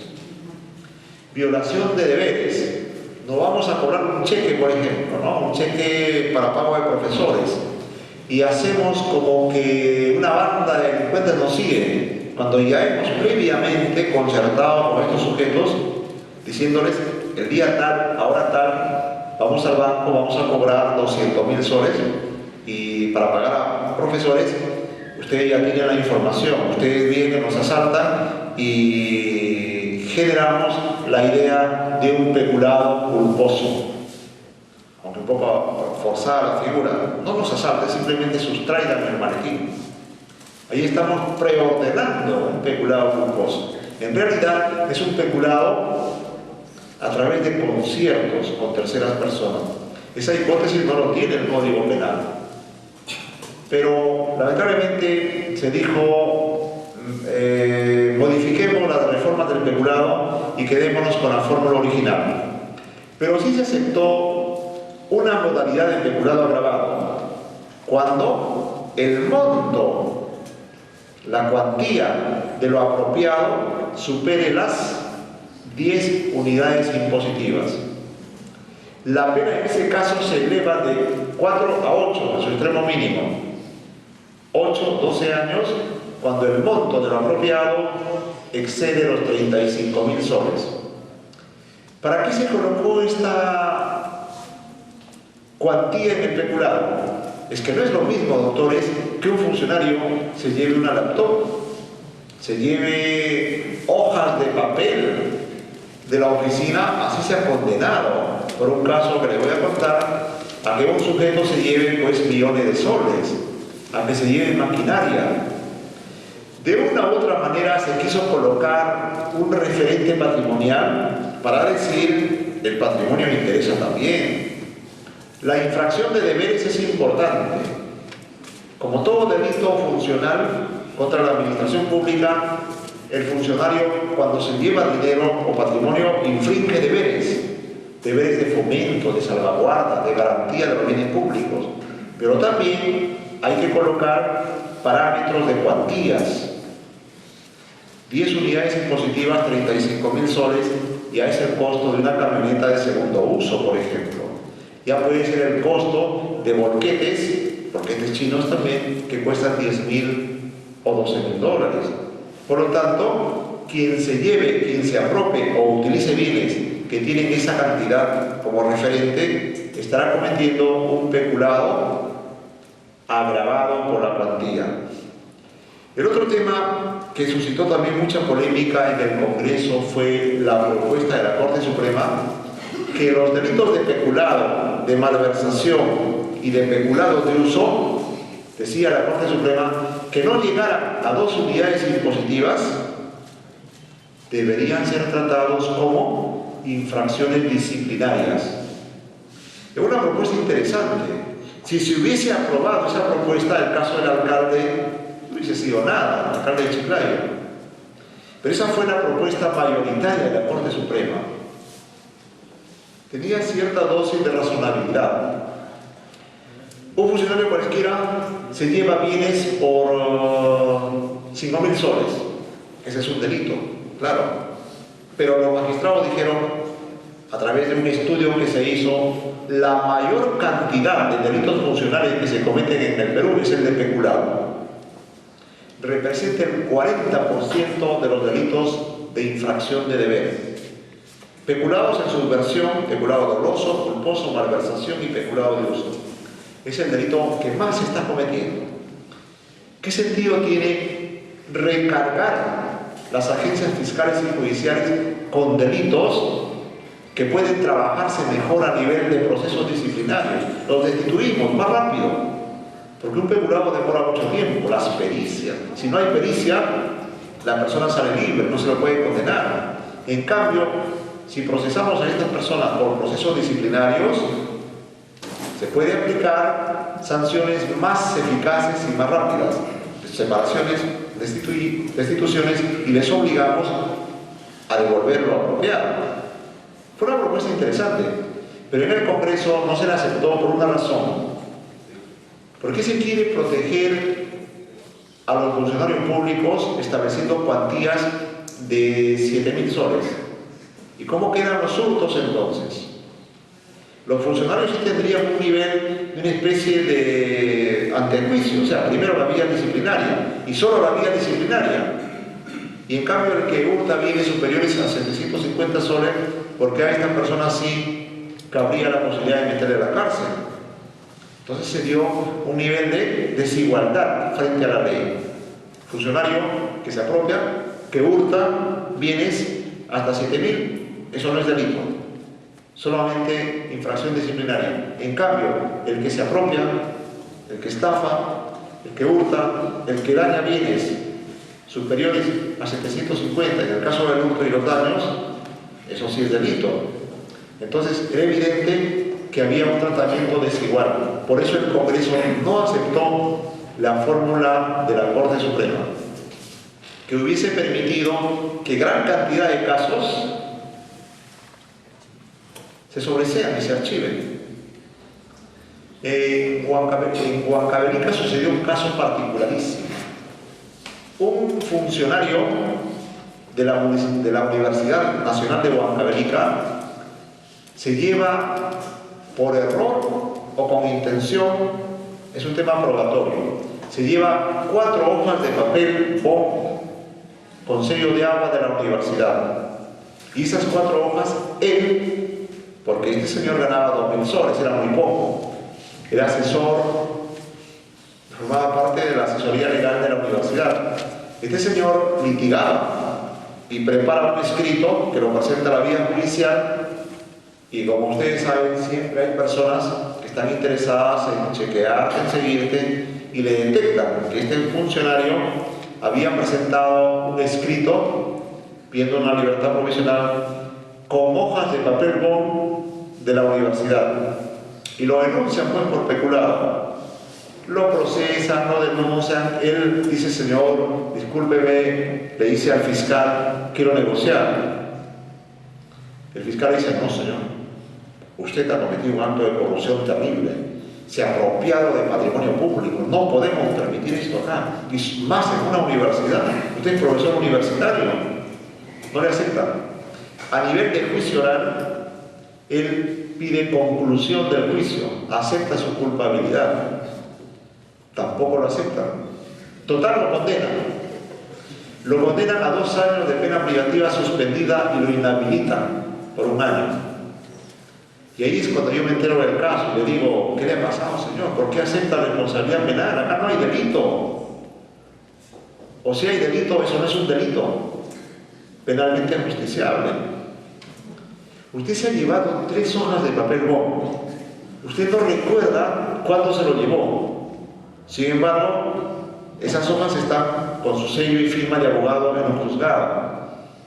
Violación de deberes. No vamos a cobrar un cheque, por ejemplo, ¿no? Un cheque para pago de profesores. Y hacemos como que una banda de delincuentes nos sigue, cuando ya hemos previamente concertado con estos sujetos, diciéndoles, el día tal, ahora tal, vamos al banco, vamos a cobrar 200.000 soles, y para pagar a profesores, ustedes ya tienen la información, ustedes vienen, nos asaltan y generamos la idea de un peculado culposo. Aunque un poco forzada la figura, no nos asalten, simplemente sustraigan el maletín. Ahí estamos preordenando un peculado culposo. En realidad es un peculado a través de conciertos con terceras personas. Esa hipótesis no lo tiene el Código Penal. pero lamentablemente se dijo modifiquemos las reformas del peculado y quedémonos con la fórmula original. Pero sí se aceptó una modalidad de peculado agravado cuando el monto, la cuantía de lo apropiado supere las 10 unidades impositivas. La pena en ese caso se eleva de 4 a 8 a su extremo mínimo. 8, 12 años cuando el monto de lo apropiado excede los 35.000 soles. ¿Para qué se colocó esta cuantía en el peculado? Es que no es lo mismo, doctores, que un funcionario se lleve una laptop, se lleve hojas de papel de la oficina, así se ha condenado por un caso que les voy a contar, a que un sujeto se lleve pues millones de soles, a que se lleve maquinaria. De una u otra manera se quiso colocar un referente patrimonial para decir el patrimonio me interesa también. La infracción de deberes es importante. Como todo delito funcional contra la administración pública, el funcionario cuando se lleva dinero o patrimonio infringe deberes de fomento, de salvaguarda, de garantía de los bienes públicos. Pero también hay que colocar parámetros de cuantías. 10 unidades impositivas, 35.000 soles, ya es el costo de una camioneta de segundo uso, por ejemplo. Ya puede ser el costo de volquetes chinos también, que cuestan 10.000 o 12.000 dólares. Por lo tanto, quien se lleve, quien se apropie o utilice bienes que tienen esa cantidad como referente, estará cometiendo un peculado agravado por la cuantía. El otro tema que suscitó también mucha polémica en el Congreso fue la propuesta de la Corte Suprema que los delitos de peculado, de malversación y de peculado de uso, decía la Corte Suprema, que no llegaran a 2 unidades impositivas, deberían ser tratados como infracciones disciplinarias. Es una propuesta interesante. Si se hubiese aprobado esa propuesta, el caso del alcalde no hubiese sido nada, el alcalde de Chiclayo. Pero esa fue la propuesta mayoritaria de la Corte Suprema. Tenía cierta dosis de razonabilidad. Un funcionario cualquiera se lleva bienes por 5.000 soles. Ese es un delito, claro. Pero los magistrados dijeron, a través de un estudio que se hizo, la mayor cantidad de delitos funcionales que se cometen en el Perú es el de peculado. Representa el 40% de los delitos de infracción de deber. Peculados en su versión, peculado doloso, culposo, malversación y peculado de uso. Es el delito que más se está cometiendo. ¿Qué sentido tiene recargar las agencias fiscales y judiciales con delitos que pueden trabajarse mejor a nivel de procesos disciplinarios? Los destituimos más rápido, porque un peculado demora mucho tiempo, las pericias. Si no hay pericia, la persona sale libre, no se lo puede condenar. En cambio, si procesamos a estas personas por procesos disciplinarios, se puede aplicar sanciones más eficaces y más rápidas, separaciones, destituciones, y les obligamos a devolver lo apropiado. Fue una propuesta interesante, pero en el Congreso no se la aceptó por una razón. ¿Por qué se quiere proteger a los funcionarios públicos estableciendo cuantías de 7.000 soles? ¿Y cómo quedan los hurtos entonces? Los funcionarios sí tendrían un nivel de una especie de antejuicio, o sea, primero la vía disciplinaria, y solo la vía disciplinaria. Y en cambio el que hurta bienes superiores a 750 soles, porque a esta persona sí cabría la posibilidad de meterle a la cárcel. Entonces se dio un nivel de desigualdad frente a la ley. Funcionario que se apropia, que hurta bienes hasta 7.000, eso no es delito, solamente infracción disciplinaria. En cambio, el que se apropia, el que estafa, el que hurta, el que daña bienes superiores a 750, en el caso del hurto y los daños, eso sí es delito. Entonces era evidente que había un tratamiento desigual. Por eso el Congreso no aceptó la fórmula de la Corte Suprema, que hubiese permitido que gran cantidad de casos se sobresean y se archiven. En Huancavelica sucedió un caso particularísimo. Un funcionario de la Universidad Nacional de Huancavelica se lleva por error o con intención, es un tema probatorio, se lleva 4 hojas de papel bond con sello de agua de la universidad. Y esas 4 hojas, él, porque este señor ganaba 2.000 soles, era muy poco, era asesor, formaba parte de la asesoría legal de la universidad. Este señor litigaba y prepara un escrito que lo presenta a la vía judicial, y como ustedes saben, siempre hay personas que están interesadas en chequearte, en seguirte, y le detectan que este funcionario había presentado un escrito pidiendo una libertad provisional con hojas de papel bond de la universidad, y lo denuncian pues por peculado. Lo procesan, lo denuncian. Él dice: señor, discúlpeme, le dice al fiscal, quiero negociar. El fiscal dice: no, señor, usted ha cometido un acto de corrupción terrible, se ha apropiado de patrimonio público, no podemos permitir esto acá, y más en una universidad, usted es profesor universitario, no le aceptan. A nivel de juicio oral, él pide conclusión del juicio, acepta su culpabilidad, tampoco lo aceptan. Total, lo condenan. Lo condenan a 2 años de pena privativa suspendida y lo inhabilitan por 1 año. Y ahí es cuando yo me entero del caso y le digo: ¿qué le ha pasado, señor? ¿Por qué acepta responsabilidad penal? Acá no hay delito. O si hay delito, eso no es un delito penalmente ajusticiable. Usted se ha llevado 3 hojas de papel bond. Usted no recuerda cuándo se lo llevó. Sin embargo, esas hojas están con su sello y firma de abogado en un juzgado.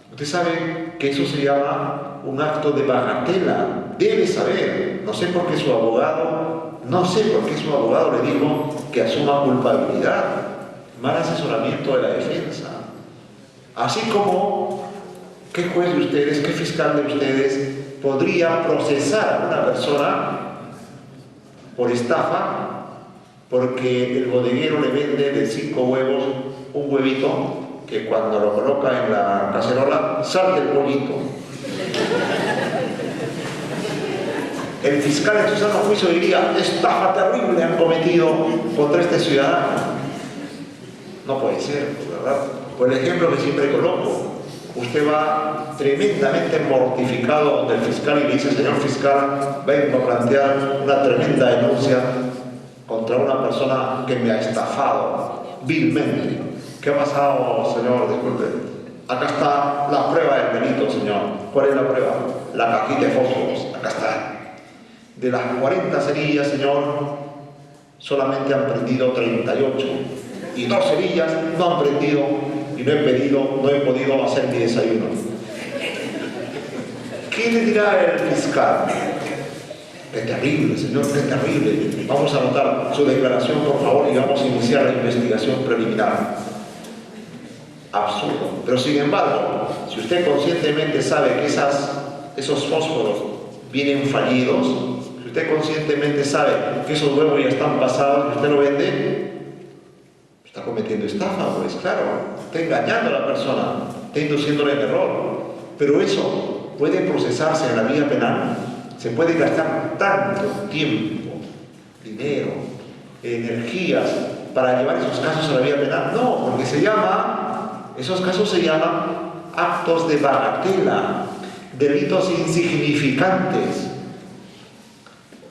Usted sabe que eso se llama un acto de bagatela. Debe saber. No sé por qué su abogado le dijo que asuma culpabilidad. Mal asesoramiento de la defensa. Así como, ¿qué juez de ustedes, qué fiscal de ustedes podría procesar a una persona por estafa porque el bodeguero le vende de 5 huevos un huevito que cuando lo coloca en la cacerola salta el pollito? El fiscal en su sano juicio diría: estafa terrible han cometido contra este ciudadano. No puede ser, ¿verdad? Por el ejemplo que siempre coloco, usted va tremendamente mortificado donde el fiscal y le dice: señor fiscal, vengo a plantear una tremenda denuncia contra una persona que me ha estafado vilmente. ¿Qué ha pasado, señor? Disculpe. Acá está la prueba del delito, señor. ¿Cuál es la prueba? La cajita de fósforos. Acá está. De las 40 cerillas, señor, solamente han prendido 38. Y 2 cerillas no han prendido y no he podido hacer mi desayuno. ¿Qué le dirá el fiscal? ¡Qué terrible, señor, qué terrible! Vamos a anotar su declaración, por favor, y vamos a iniciar la investigación preliminar. Absurdo. Pero sin embargo, si usted conscientemente sabe que esos fósforos vienen fallidos, si usted conscientemente sabe que esos huevos ya están pasados y usted lo vende, está cometiendo estafa, pues claro, está engañando a la persona, está induciéndole en error. Pero eso puede procesarse en la vía penal. Se puede gastar tanto tiempo, dinero, energías para llevar esos casos a la vía penal. No, porque esos casos se llaman actos de bagatela, delitos insignificantes.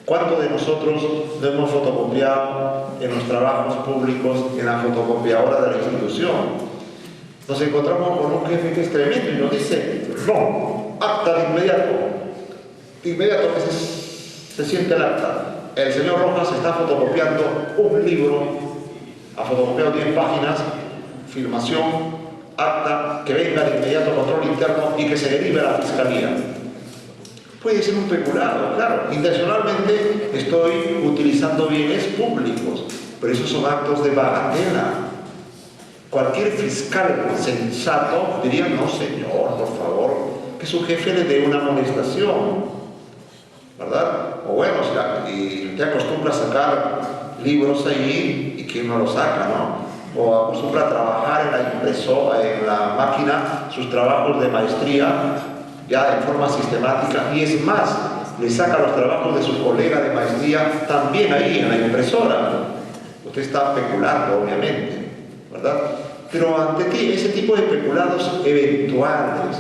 ¿Cuántos de nosotros no hemos fotocopiado en los trabajos públicos en la fotocopiadora de la institución? Nos encontramos con un jefe que es tremendo y nos dice: no, acta de inmediato. De inmediato que se siente el acta. El señor Rojas está fotocopiando un libro, ha fotocopiado 10 páginas, filmación, acta, que venga de inmediato control interno y que se derive a la fiscalía. Puede ser un peculado, claro. Intencionalmente estoy utilizando bienes públicos. pero esos son actos de bagatela. Cualquier fiscal sensato diría, no señor, por favor, que su jefe le dé una amonestación, ¿verdad? O bueno, si te acostumbra a sacar libros ahí, y quién no lo saca, ¿no? O acostumbra a trabajar en la impresora, en la máquina, sus trabajos de maestría, ya en forma sistemática, y es más, le saca los trabajos de su colega de maestría también ahí en la impresora. Usted está especulando, obviamente, ¿verdad? Pero ante ti, ese tipo de especulados eventuales,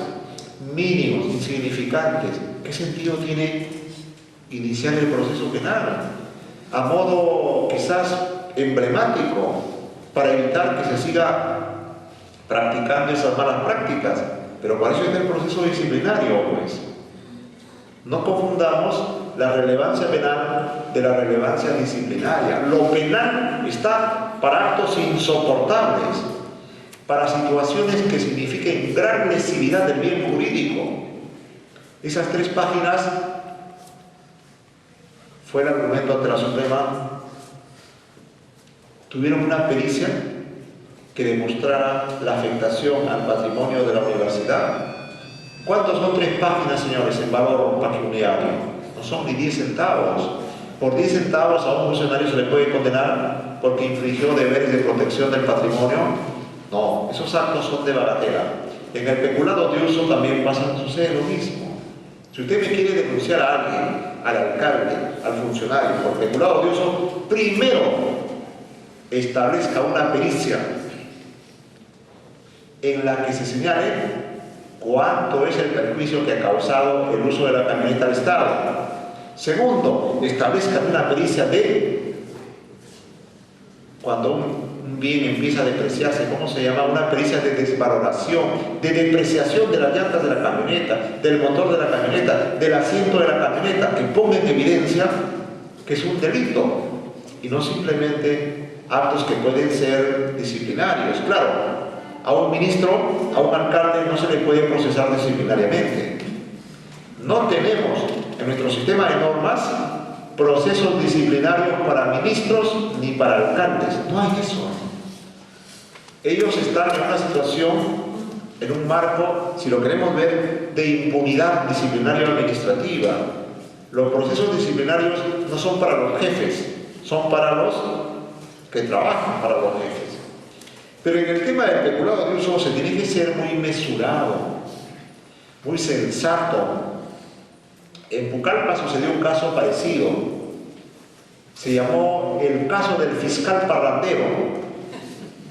mínimos, insignificantes, ¿qué sentido tiene iniciar el proceso penal? A modo quizás emblemático, para evitar que se siga practicando esas malas prácticas, pero para eso es el proceso disciplinario, pues. No confundamos la relevancia penal de la relevancia disciplinaria. Lo penal está para actos insoportables, para situaciones que signifiquen gran lesividad del bien jurídico. Esas 3 páginas fue el argumento ante la Suprema. Tuvieron una pericia que demostrara la afectación al patrimonio de la universidad. ¿Cuántos son 3 páginas, señores, en valor pecuniario? No son ni 10 centavos. Por 10 centavos a un funcionario se le puede condenar porque infringió deberes de protección del patrimonio. No, esos actos son de bagatela. En el peculado de uso también sucede lo mismo. Si usted me quiere denunciar a alguien, al alcalde, al funcionario, por peculado de uso, primero establezca una pericia en la que se señale cuánto es el perjuicio que ha causado el uso de la camioneta al Estado. Segundo, establezca una pericia de cuando un bien empieza a depreciarse, ¿cómo se llama? Una pericia de desvaloración, de depreciación de las llantas de la camioneta, del motor de la camioneta, del asiento de la camioneta, que ponga en evidencia que es un delito y no simplemente actos que pueden ser disciplinarios. Claro, a un ministro, a un alcalde no se le puede procesar disciplinariamente. No tenemos en nuestro sistema de normas procesos disciplinarios para ministros ni para alcaldes. No hay eso. Ellos están en una situación, en un marco, si lo queremos ver, de impunidad disciplinaria administrativa. Los procesos disciplinarios no son para los jefes, son para los que trabajan para los jefes. Pero en el tema del peculado de uso se tiene que ser muy mesurado, muy sensato. En Pucallpa sucedió un caso parecido. Se llamó el caso del fiscal parrandero.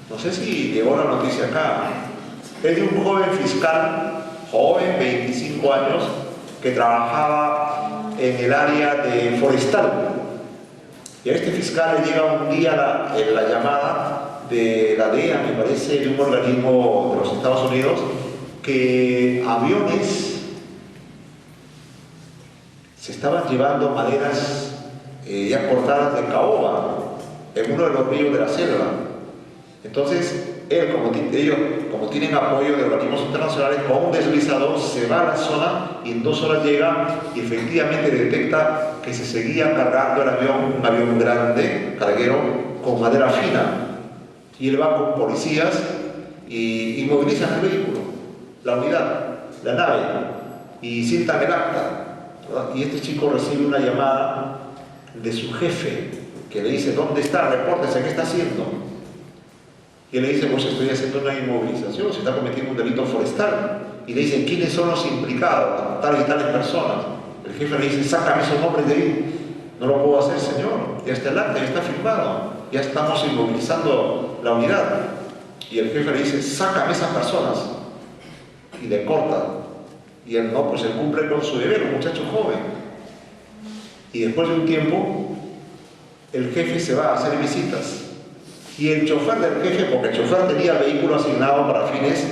No sé si llegó la noticia acá. Es de un joven fiscal, joven, 25 años, que trabajaba en el área de forestal. Y a este fiscal le llega un día la llamada de la DEA, me parece, de un organismo de los Estados Unidos, que aviones se estaban llevando maderas ya cortadas de caoba en uno de los ríos de la selva. Entonces, ellos, como tienen apoyo de organismos internacionales, con un deslizador se va a la zona y en 2 horas llega y efectivamente detecta que se seguía cargando el avión, un avión grande, carguero, con madera fina. Y él va con policías y inmovilizan el vehículo, la unidad, la nave, y citan el acta. Y este chico recibe una llamada de su jefe que le dice: ¿dónde está? Repórtese, ¿qué está haciendo? Y él le dice: pues estoy haciendo una inmovilización, se está cometiendo un delito forestal. Y le dicen: ¿quiénes son los implicados? Tales y tales personas. El jefe le dice: sácame esos nombres de ahí. No lo puedo hacer, señor, ya está el acta, ya está firmado, ya estamos inmovilizando la unidad. Y el jefe le dice: sácame esas personas. Y le corta. Y él no, pues él cumple con su deber, un muchacho joven. Y después de un tiempo, el jefe se va a hacer visitas. Y el chofer del jefe, porque el chofer tenía el vehículo asignado para fines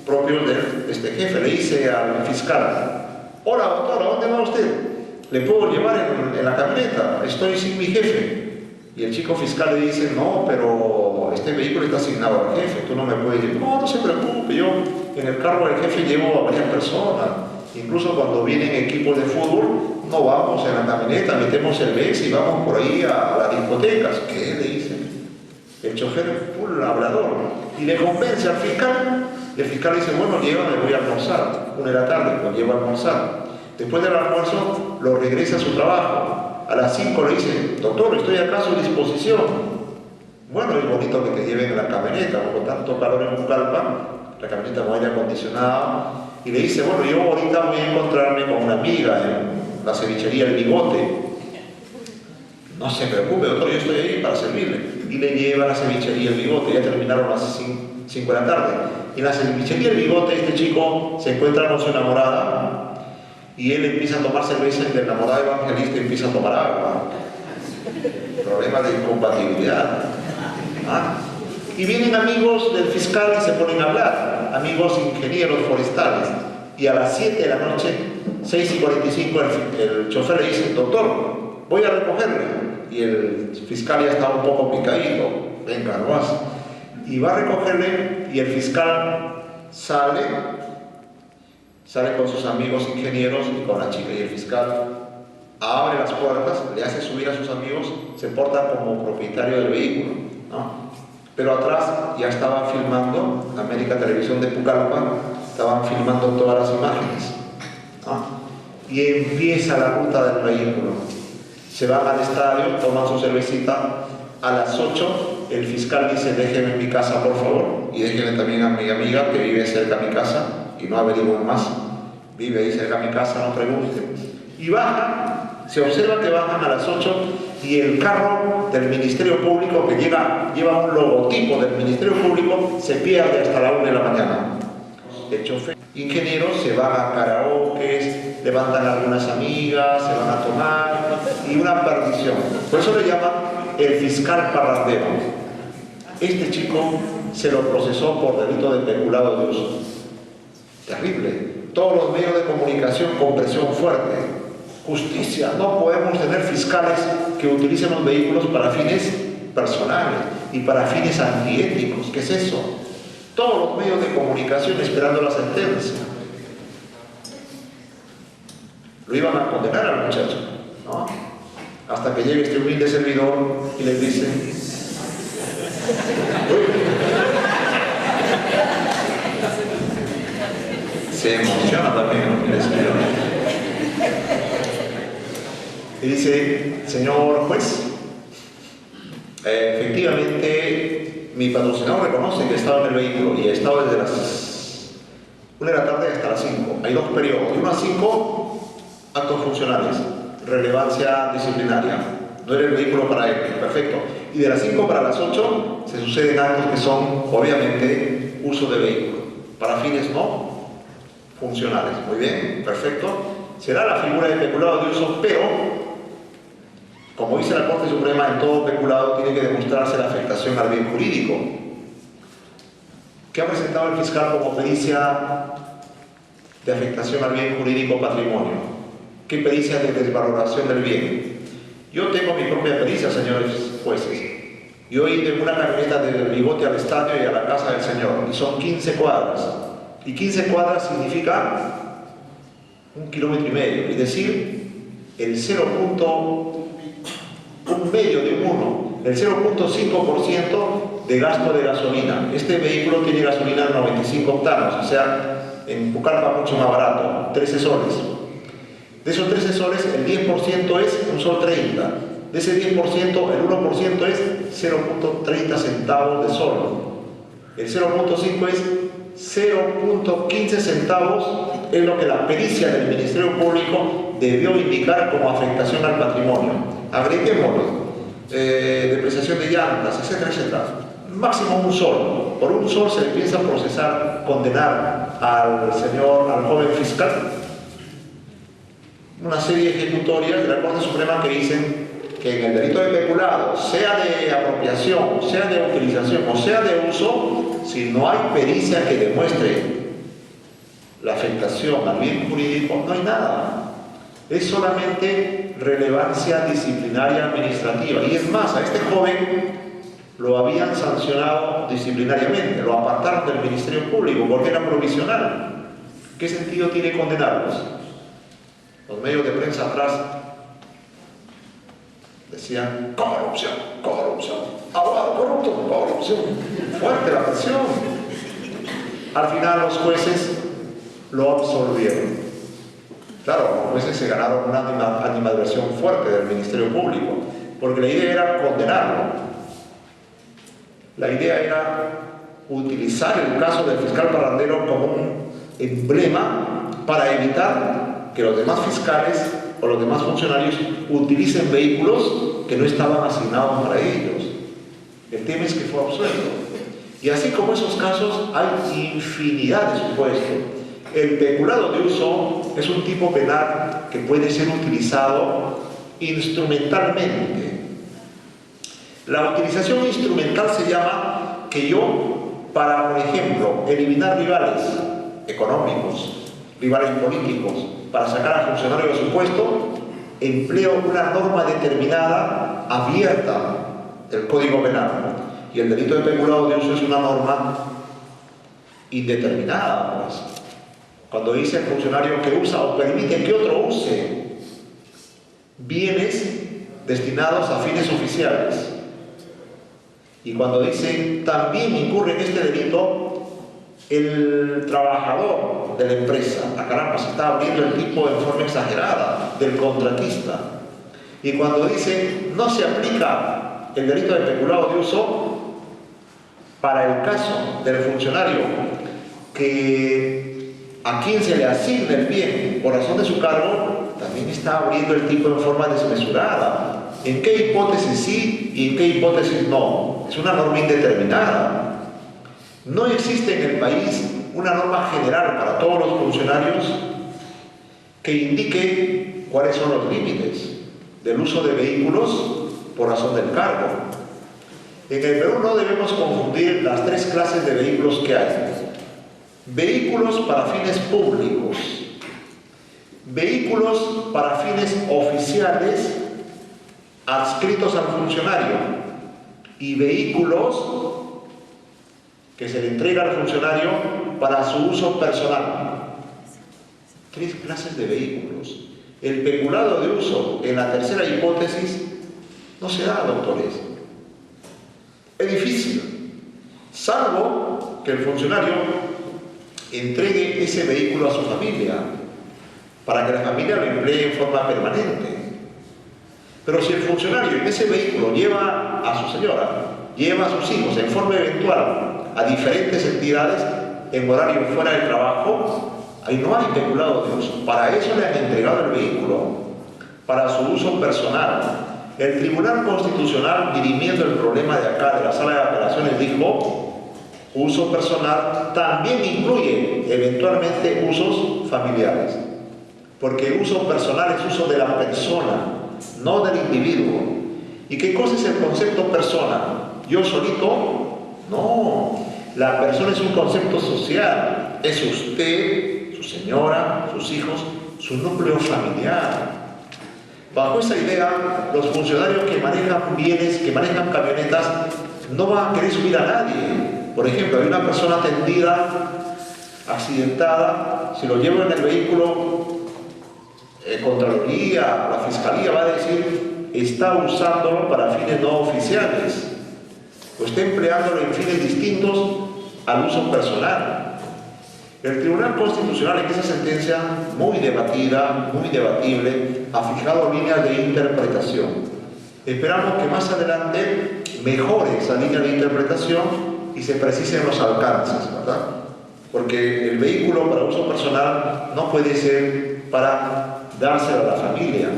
propios de este jefe, le dice al fiscal: hola doctor, ¿a dónde va usted? ¿Le puedo llevar en la camioneta? Estoy sin mi jefe. Y el chico fiscal le dice: no, pero este vehículo está asignado al jefe, tú no me puedes llevar. No, no se preocupe, yo en el carro del jefe llevo a varias personas. Incluso cuando vienen equipos de fútbol, no vamos en la camioneta, metemos el BES y vamos por ahí a las discotecas. ¿Qué? Le dice. El chofer, un hablador, y le convence al fiscal. Y el fiscal dice, bueno, llévame, voy a almorzar. 1 de la tarde, lo lleva a almorzar. Después del almuerzo, lo regresa a su trabajo. A las 5 le dice, doctor, estoy acá a su disposición. Bueno, es bonito que te lleven en la camioneta, con tanto calor en Pucallpa, la camioneta con aire acondicionado. Y le dice, bueno, yo ahorita voy a encontrarme con una amiga en la cevichería El Bigote. No se preocupe, doctor, yo estoy ahí para servirle. Y le lleva a la cevichería El Bigote. Ya terminaron las 5 de la tarde. Y en la cevichería El Bigote, este chico se encuentra con su enamorada y él empieza a tomar cerveza y el enamorado evangelista empieza a tomar agua. Problema de incompatibilidad. ¿Ah? Y vienen amigos del fiscal y se ponen a hablar, amigos ingenieros forestales. Y a las 7 de la noche, 6:45, el chofer le dice, doctor, voy a recogerle. Y el fiscal ya estaba un poco picadito, venga, no vas. Y va a recogerle y el fiscal sale con sus amigos ingenieros y con la chica. Y el fiscal abre las puertas, le hace subir a sus amigos, se porta como propietario del vehículo, ¿no? Pero atrás ya estaban filmando, América Televisión de Pucallpa, estaban filmando todas las imágenes, ¿no? Y empieza la ruta del vehículo. Se van al estadio, toman su cervecita. A las 8 el fiscal dice, déjeme en mi casa por favor, y déjeme también a mi amiga que vive cerca de mi casa, y no averigüen más, vive ahí cerca de mi casa, no pregunten. Y bajan, se observa que bajan a las 8 y el carro del Ministerio Público que lleva un logotipo del Ministerio Público se pierde hasta la 1 de la mañana. El chofer, ingenieros se van a karaokes, levantan a algunas amigas, se van a tomar y una perdición. Por eso le llaman el fiscal parrandero. Este chico se lo procesó por delito de peculado de uso. Terrible. Todos los medios de comunicación con presión fuerte. Justicia. No podemos tener fiscales que utilicen los vehículos para fines personales y para fines antiéticos. ¿Qué es eso? Todos los medios de comunicación esperando la sentencia. Lo iban a condenar al muchacho, ¿no? Hasta que llegue este humilde servidor y les dice, se emociona también el humilde servidor. Y dice, señor juez, efectivamente mi patrocinador reconoce que he estado en el vehículo y he estado desde las 1 de la tarde hasta las 5. Hay 2 periodos, de 1 a 5 actos funcionales, relevancia disciplinaria. No era el vehículo para él, perfecto. Y de las 5 para las 8 se suceden actos que son, obviamente, uso de vehículo, para fines no funcionales. Muy bien, perfecto. Se da la figura de peculado de uso, pero, como dice la Corte Suprema, en todo peculado tiene que demostrarse la afectación al bien jurídico. ¿Qué ha presentado el fiscal como pericia de afectación al bien jurídico patrimonio? ¿Qué pericia de desvaloración del bien? Yo tengo mi propia pericia, señores jueces. Yo he ido en una camioneta desde El Bigote al estadio y a la casa del señor, y son 15 cuadras. Y 15 cuadras significa 1,5 kilómetros, es decir, el 0,5% de gasto de gasolina. Este vehículo tiene gasolina de 95 octanos, o sea, en Pucallpa mucho más barato, 13 soles. De esos 13 soles, el 10% es 1,30 sol. De ese 10%, el 1% es 0,30 centavos de sol. El 0,5 es 0,15 centavos, es lo que la pericia del Ministerio Público debió indicar como afectación al patrimonio. Agreguémoslo, depreciación de llantas, etcétera, etcétera. Máximo 1 sol. Por 1 sol se le piensa procesar, condenar al joven fiscal. Una serie de ejecutorias de la Corte Suprema que dicen que en el delito de peculado, sea de apropiación, sea de utilización o sea de uso, si no hay pericia que demuestre la afectación al bien jurídico, no hay nada. Es solamente relevancia disciplinaria administrativa. Y es más, a este joven lo habían sancionado disciplinariamente, lo apartaron del Ministerio Público porque era provisional. ¿Qué sentido tiene condenarlos? Los medios de prensa atrás Decían, corrupción, corrupción, abogado corrupto, corrupción. Fuerte la presión. Al final los jueces lo absolvieron. Claro, los jueces se ganaron una animadversión fuerte del Ministerio Público, porque la idea era condenarlo. La idea era utilizar el caso del fiscal parrandero como un emblema para evitar que los demás fiscales o los demás funcionarios utilicen vehículos que no estaban asignados para ellos. El tema es que fue absuelto. Y así como esos casos, hay infinidad de supuestos. El peculado de uso es un tipo penal que puede ser utilizado instrumentalmente. La utilización instrumental se llama que yo, para, por ejemplo, eliminar rivales económicos, rivales políticos, para sacar al funcionario de su puesto, empleo una norma determinada, abierta, del Código Penal. Y el delito de peculado de uso es una norma indeterminada, pues. Cuando dice el funcionario que usa o permite que otro use bienes destinados a fines oficiales. Y cuando dice también incurre en este delito el trabajador de la empresa. Ah, caramba, se está abriendo el tipo en forma exagerada del contratista. Y cuando dice no se aplica el delito de peculado de uso para el caso del funcionario que a quien se le asigna el bien por razón de su cargo, también está abriendo el tipo en forma desmesurada. ¿En qué hipótesis sí y en qué hipótesis no? Es una norma indeterminada. No existe en el país una norma general para todos los funcionarios que indique cuáles son los límites del uso de vehículos por razón del cargo. En el Perú no debemos confundir las tres clases de vehículos que hay. Vehículos para fines públicos, vehículos para fines oficiales adscritos al funcionario y vehículos que se le entrega al funcionario para su uso personal. Tres clases de vehículos. El peculado de uso en la tercera hipótesis no se da, doctores. Es difícil, salvo que el funcionario entregue ese vehículo a su familia para que la familia lo emplee en forma permanente. Pero si el funcionario en ese vehículo lleva a su señora, lleva a sus hijos en forma eventual a diferentes entidades en horario fuera del trabajo, ahí no hay peculado de uso. Para eso le han entregado el vehículo, para su uso personal. El Tribunal Constitucional, dirimiendo el problema de acá, de la Sala de Apelaciones, dijo: uso personal también incluye eventualmente usos familiares, porque uso personal es uso de la persona, no del individuo. ¿Y qué cosa es el concepto persona? ¿Yo solito? No, la persona es un concepto social, es usted, su señora, sus hijos, su núcleo familiar. Bajo esa idea, los funcionarios que manejan bienes, que manejan camionetas, no van a querer subir a nadie. Por ejemplo, hay una persona atendida, accidentada, si lo llevo en el vehículo, Contraloría, la Fiscalía va a decir: está usándolo para fines no oficiales, o está empleándolo en fines distintos al uso personal. El Tribunal Constitucional, en esa sentencia muy debatida, muy debatible, ha fijado líneas de interpretación. Esperamos que más adelante mejore esa línea de interpretación y se precisen los alcances, ¿verdad? Porque el vehículo para uso personal no puede ser para dárselo a la familia,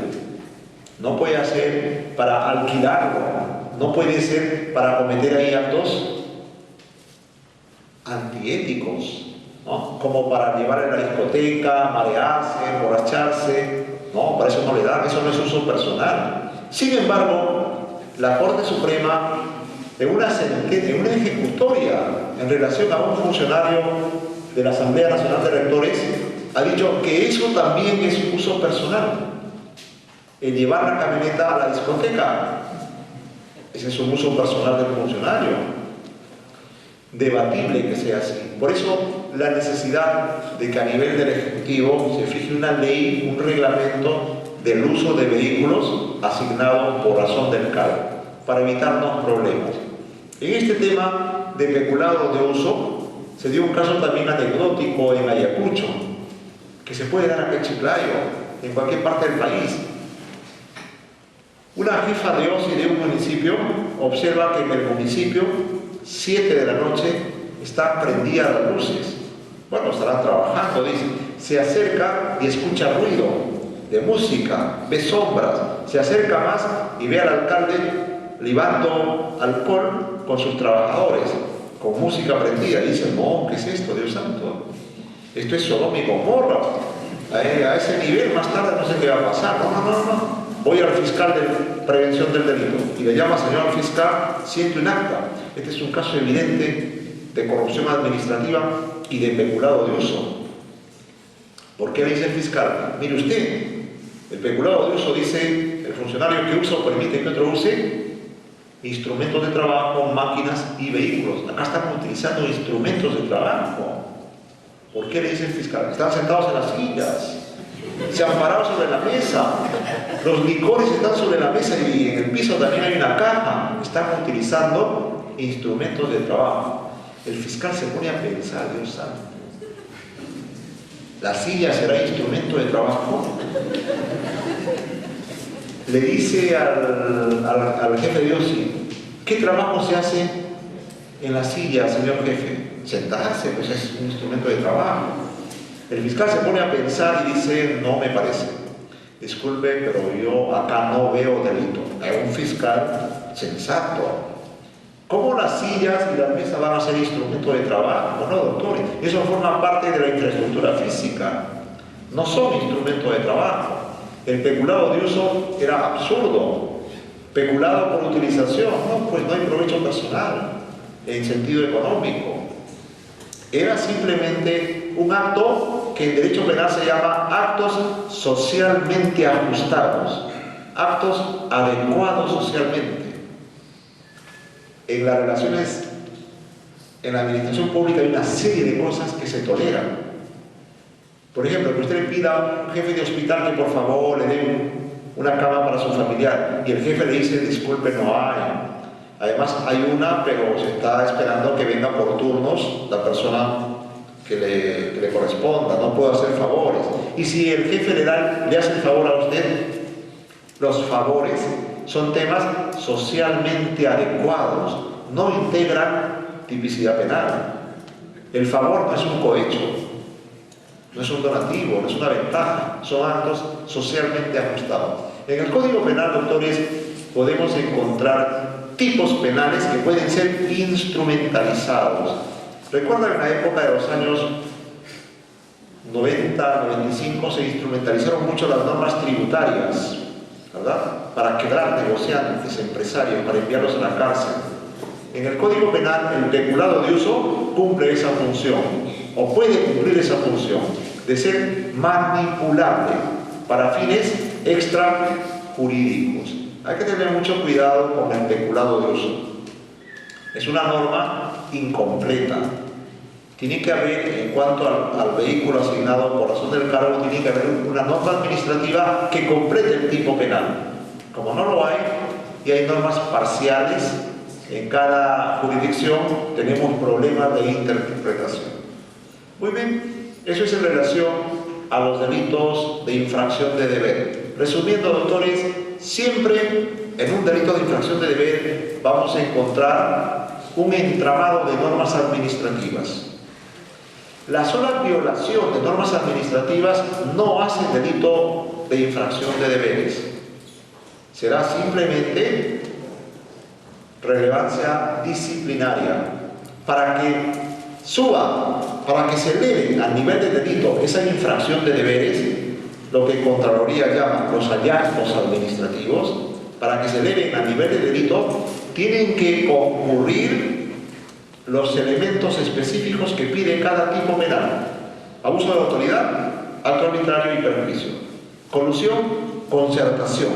no puede ser para alquilarlo, no puede ser para cometer ahí actos antiéticos, ¿no? Como para llevar en la discoteca, marearse, emborracharse, no, para eso no le dan, eso no es uso personal. Sin embargo, la Corte Suprema, en una ejecutoria en relación a un funcionario de la Asamblea Nacional de Rectores, ha dicho que eso también es uso personal. El llevar la camioneta a la discoteca, ese es un uso personal del funcionario. Debatible que sea así. Por eso la necesidad de que a nivel del Ejecutivo se fije una ley, un reglamento del uso de vehículos asignados por razón del cargo, para evitarnos problemas. En este tema de peculado de uso, se dio un caso también anecdótico en Ayacucho, que se puede dar acá en Chiclayo, en cualquier parte del país. Una jefa de OSI de un municipio observa que en el municipio, 7 de la noche, está prendida las luces. Bueno, estarán trabajando, dice. Se acerca y escucha ruido de música, ve sombras, se acerca más y ve al alcalde libando alcohol con sus trabajadores, con música prendida. Y dice, no, ¿qué es esto, Dios santo? Esto es Sodoma y Gomorra. A ese nivel más tarde no sé qué va a pasar. No. Voy al fiscal de prevención del delito y le llama, señor fiscal, siento un acta. Este es un caso evidente de corrupción administrativa y de peculado de uso. ¿Por qué le dice el fiscal? Mire usted, el peculado de uso dice, el funcionario que usa o permite que otro use instrumentos de trabajo, máquinas y vehículos. Acá están utilizando instrumentos de trabajo. ¿Por qué le dice el fiscal? Están sentados en las sillas, se han parado sobre la mesa, los licores están sobre la mesa y en el piso también hay una caja. Están utilizando instrumentos de trabajo. El fiscal se pone a pensar, Dios santo, ¿la silla será instrumento de trabajo? Le dice al jefe de OSI, ¿qué trabajo se hace en la silla, señor jefe? Sentarse, pues es un instrumento de trabajo. El fiscal se pone a pensar y dice, no me parece. Disculpe, pero yo acá no veo delito. Hay un fiscal sensato. ¿Cómo las sillas y las mesas van a ser instrumentos de trabajo? No, doctores, eso forma parte de la infraestructura física. No son instrumentos de trabajo. El peculado de uso era absurdo. Peculado por utilización, no, pues no hay provecho personal en sentido económico. Era simplemente un acto que en derecho penal se llama actos socialmente ajustados, actos adecuados socialmente. En las relaciones, en la administración pública hay una serie de cosas que se toleran. Por ejemplo, que usted le pida a un jefe de hospital que por favor le dé una cama para su familiar y el jefe le dice, disculpe, no hay. Además hay una, pero se está esperando que venga por turnos la persona que le corresponda, no puedo hacer favores. Y si el jefe le hace el favor a usted, los favores son temas socialmente adecuados, no integran tipicidad penal. El favor no es un cohecho, no es un donativo, no es una ventaja, son actos socialmente ajustados. En el Código Penal, doctores, podemos encontrar tipos penales que pueden ser instrumentalizados. Recuerdan en la época de los años 90, 95 se instrumentalizaron mucho las normas tributarias, ¿verdad? Para quebrar negociantes, empresarios, para enviarlos a la cárcel. En el Código Penal, el peculado de uso cumple esa función, o puede cumplir esa función, de ser manipulable para fines extrajurídicos. Hay que tener mucho cuidado con el peculado de uso. Es una norma incompleta. Tiene que haber, en cuanto al vehículo asignado por razón del cargo, tiene que haber una norma administrativa que complete el tipo penal. Como no lo hay, y hay normas parciales, en cada jurisdicción tenemos problemas de interpretación. Muy bien, eso es en relación a los delitos de infracción de deber. Resumiendo, doctores, siempre en un delito de infracción de deber vamos a encontrar un entramado de normas administrativas. La sola violación de normas administrativas no hace delito de infracción de deberes. Será simplemente relevancia disciplinaria. Para que suba, para que se eleve al nivel de delito esa infracción de deberes, lo que Contraloría llama los hallazgos administrativos, para que se eleven a nivel de delito, tienen que concurrir los elementos específicos que pide cada tipo penal. Abuso de autoridad, acto arbitrario y perjuicio. Colusión, concertación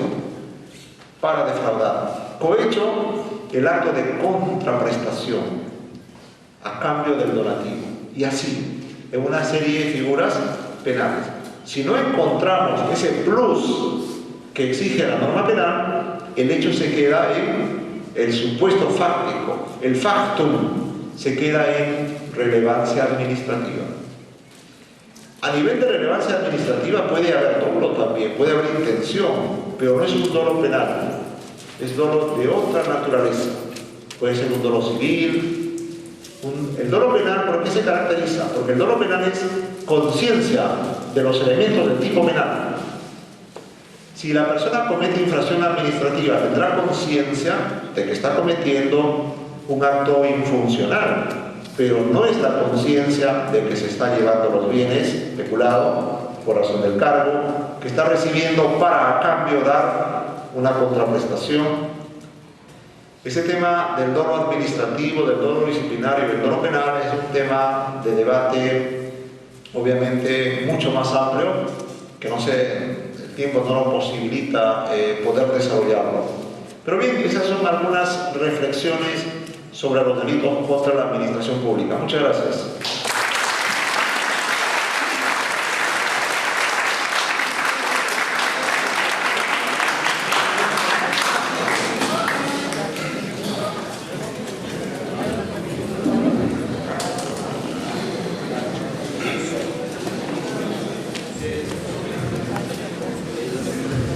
para defraudar. Cohecho, el acto de contraprestación a cambio del donativo. Y así, en una serie de figuras penales. Si no encontramos ese plus que exige la norma penal, el hecho se queda en el supuesto fáctico, el factum se queda en relevancia administrativa. A nivel de relevancia administrativa puede haber dolo también, puede haber intención, pero no es un dolo penal, es dolo de otra naturaleza. Puede ser un dolo civil. El dolo penal, ¿por qué se caracteriza? Porque el dolo penal es conciencia de los elementos del tipo penal. Si la persona comete infracción administrativa, tendrá conciencia de que está cometiendo un acto infuncional, pero no es la conciencia de que se está llevando los bienes especulados por razón del cargo, que está recibiendo para a cambio dar una contraprestación. Ese tema del dolo administrativo, del dolo disciplinario y del dolo penal es un tema de debate obviamente mucho más amplio, que no sé, el tiempo no lo posibilita poder desarrollarlo. Pero bien, esas son algunas reflexiones sobre los delitos contra la administración pública. Muchas gracias.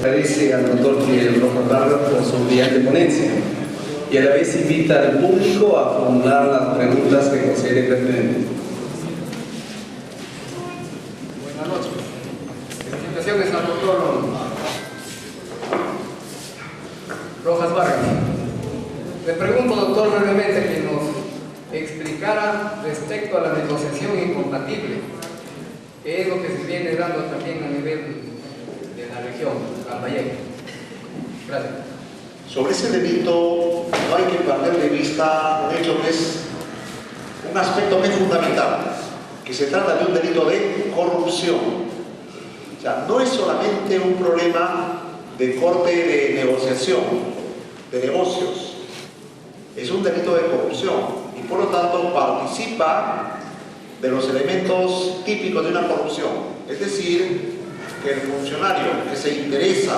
Agradece al doctor Fidel Rojas Vargas por su brillante ponencia y a la vez invita al público a formular las preguntas que considere pertinentes. Buenas noches. Felicitaciones al doctor Rojas Vargas. Le pregunto, doctor, brevemente que nos explicara respecto a la negociación incompatible, que es lo que se viene dando también a nivel de la región, Lambayeque. Gracias. Sobre ese delito no hay que perder de vista un hecho que es un aspecto que es fundamental, que se trata de un delito de corrupción. O sea, no es solamente un problema de corte de negociación, de negocios, es un delito de corrupción y por lo tanto participa de los elementos típicos de una corrupción, es decir, que el funcionario que se interesa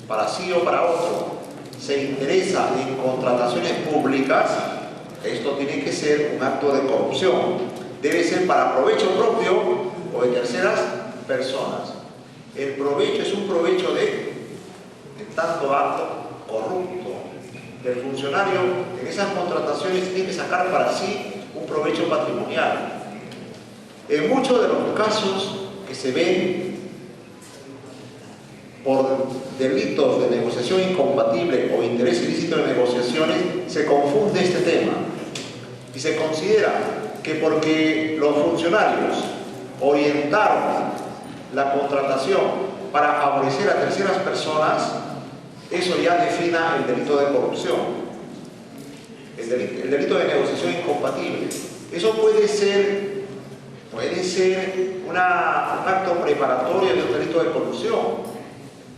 para sí o para otro, se interesa en contrataciones públicas, esto tiene que ser un acto de corrupción. Debe ser para provecho propio o de terceras personas. El provecho es un provecho de tanto acto corrupto. El funcionario en esas contrataciones tiene que sacar para sí un provecho patrimonial. En muchos de los casos que se ven por delitos de negociación incompatible o interés ilícito de negociaciones, se confunde este tema y se considera que porque los funcionarios orientaron la contratación para favorecer a terceras personas, eso ya defina el delito de corrupción, el delito de negociación incompatible. Eso puede ser un acto preparatorio de un delito de corrupción,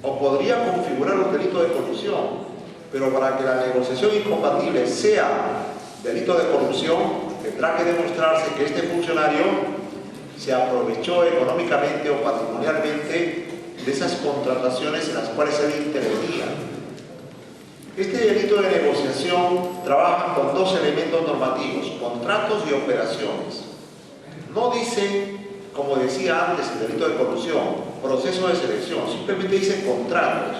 o podría configurar un delito de corrupción, pero para que la negociación incompatible sea delito de corrupción, tendrá que demostrarse que este funcionario se aprovechó económicamente o patrimonialmente de esas contrataciones en las cuales él intervenía. Este delito de negociación trabaja con dos elementos normativos, contratos y operaciones. No dice, como decía antes, el delito de corrupción, proceso de selección, simplemente dice contratos.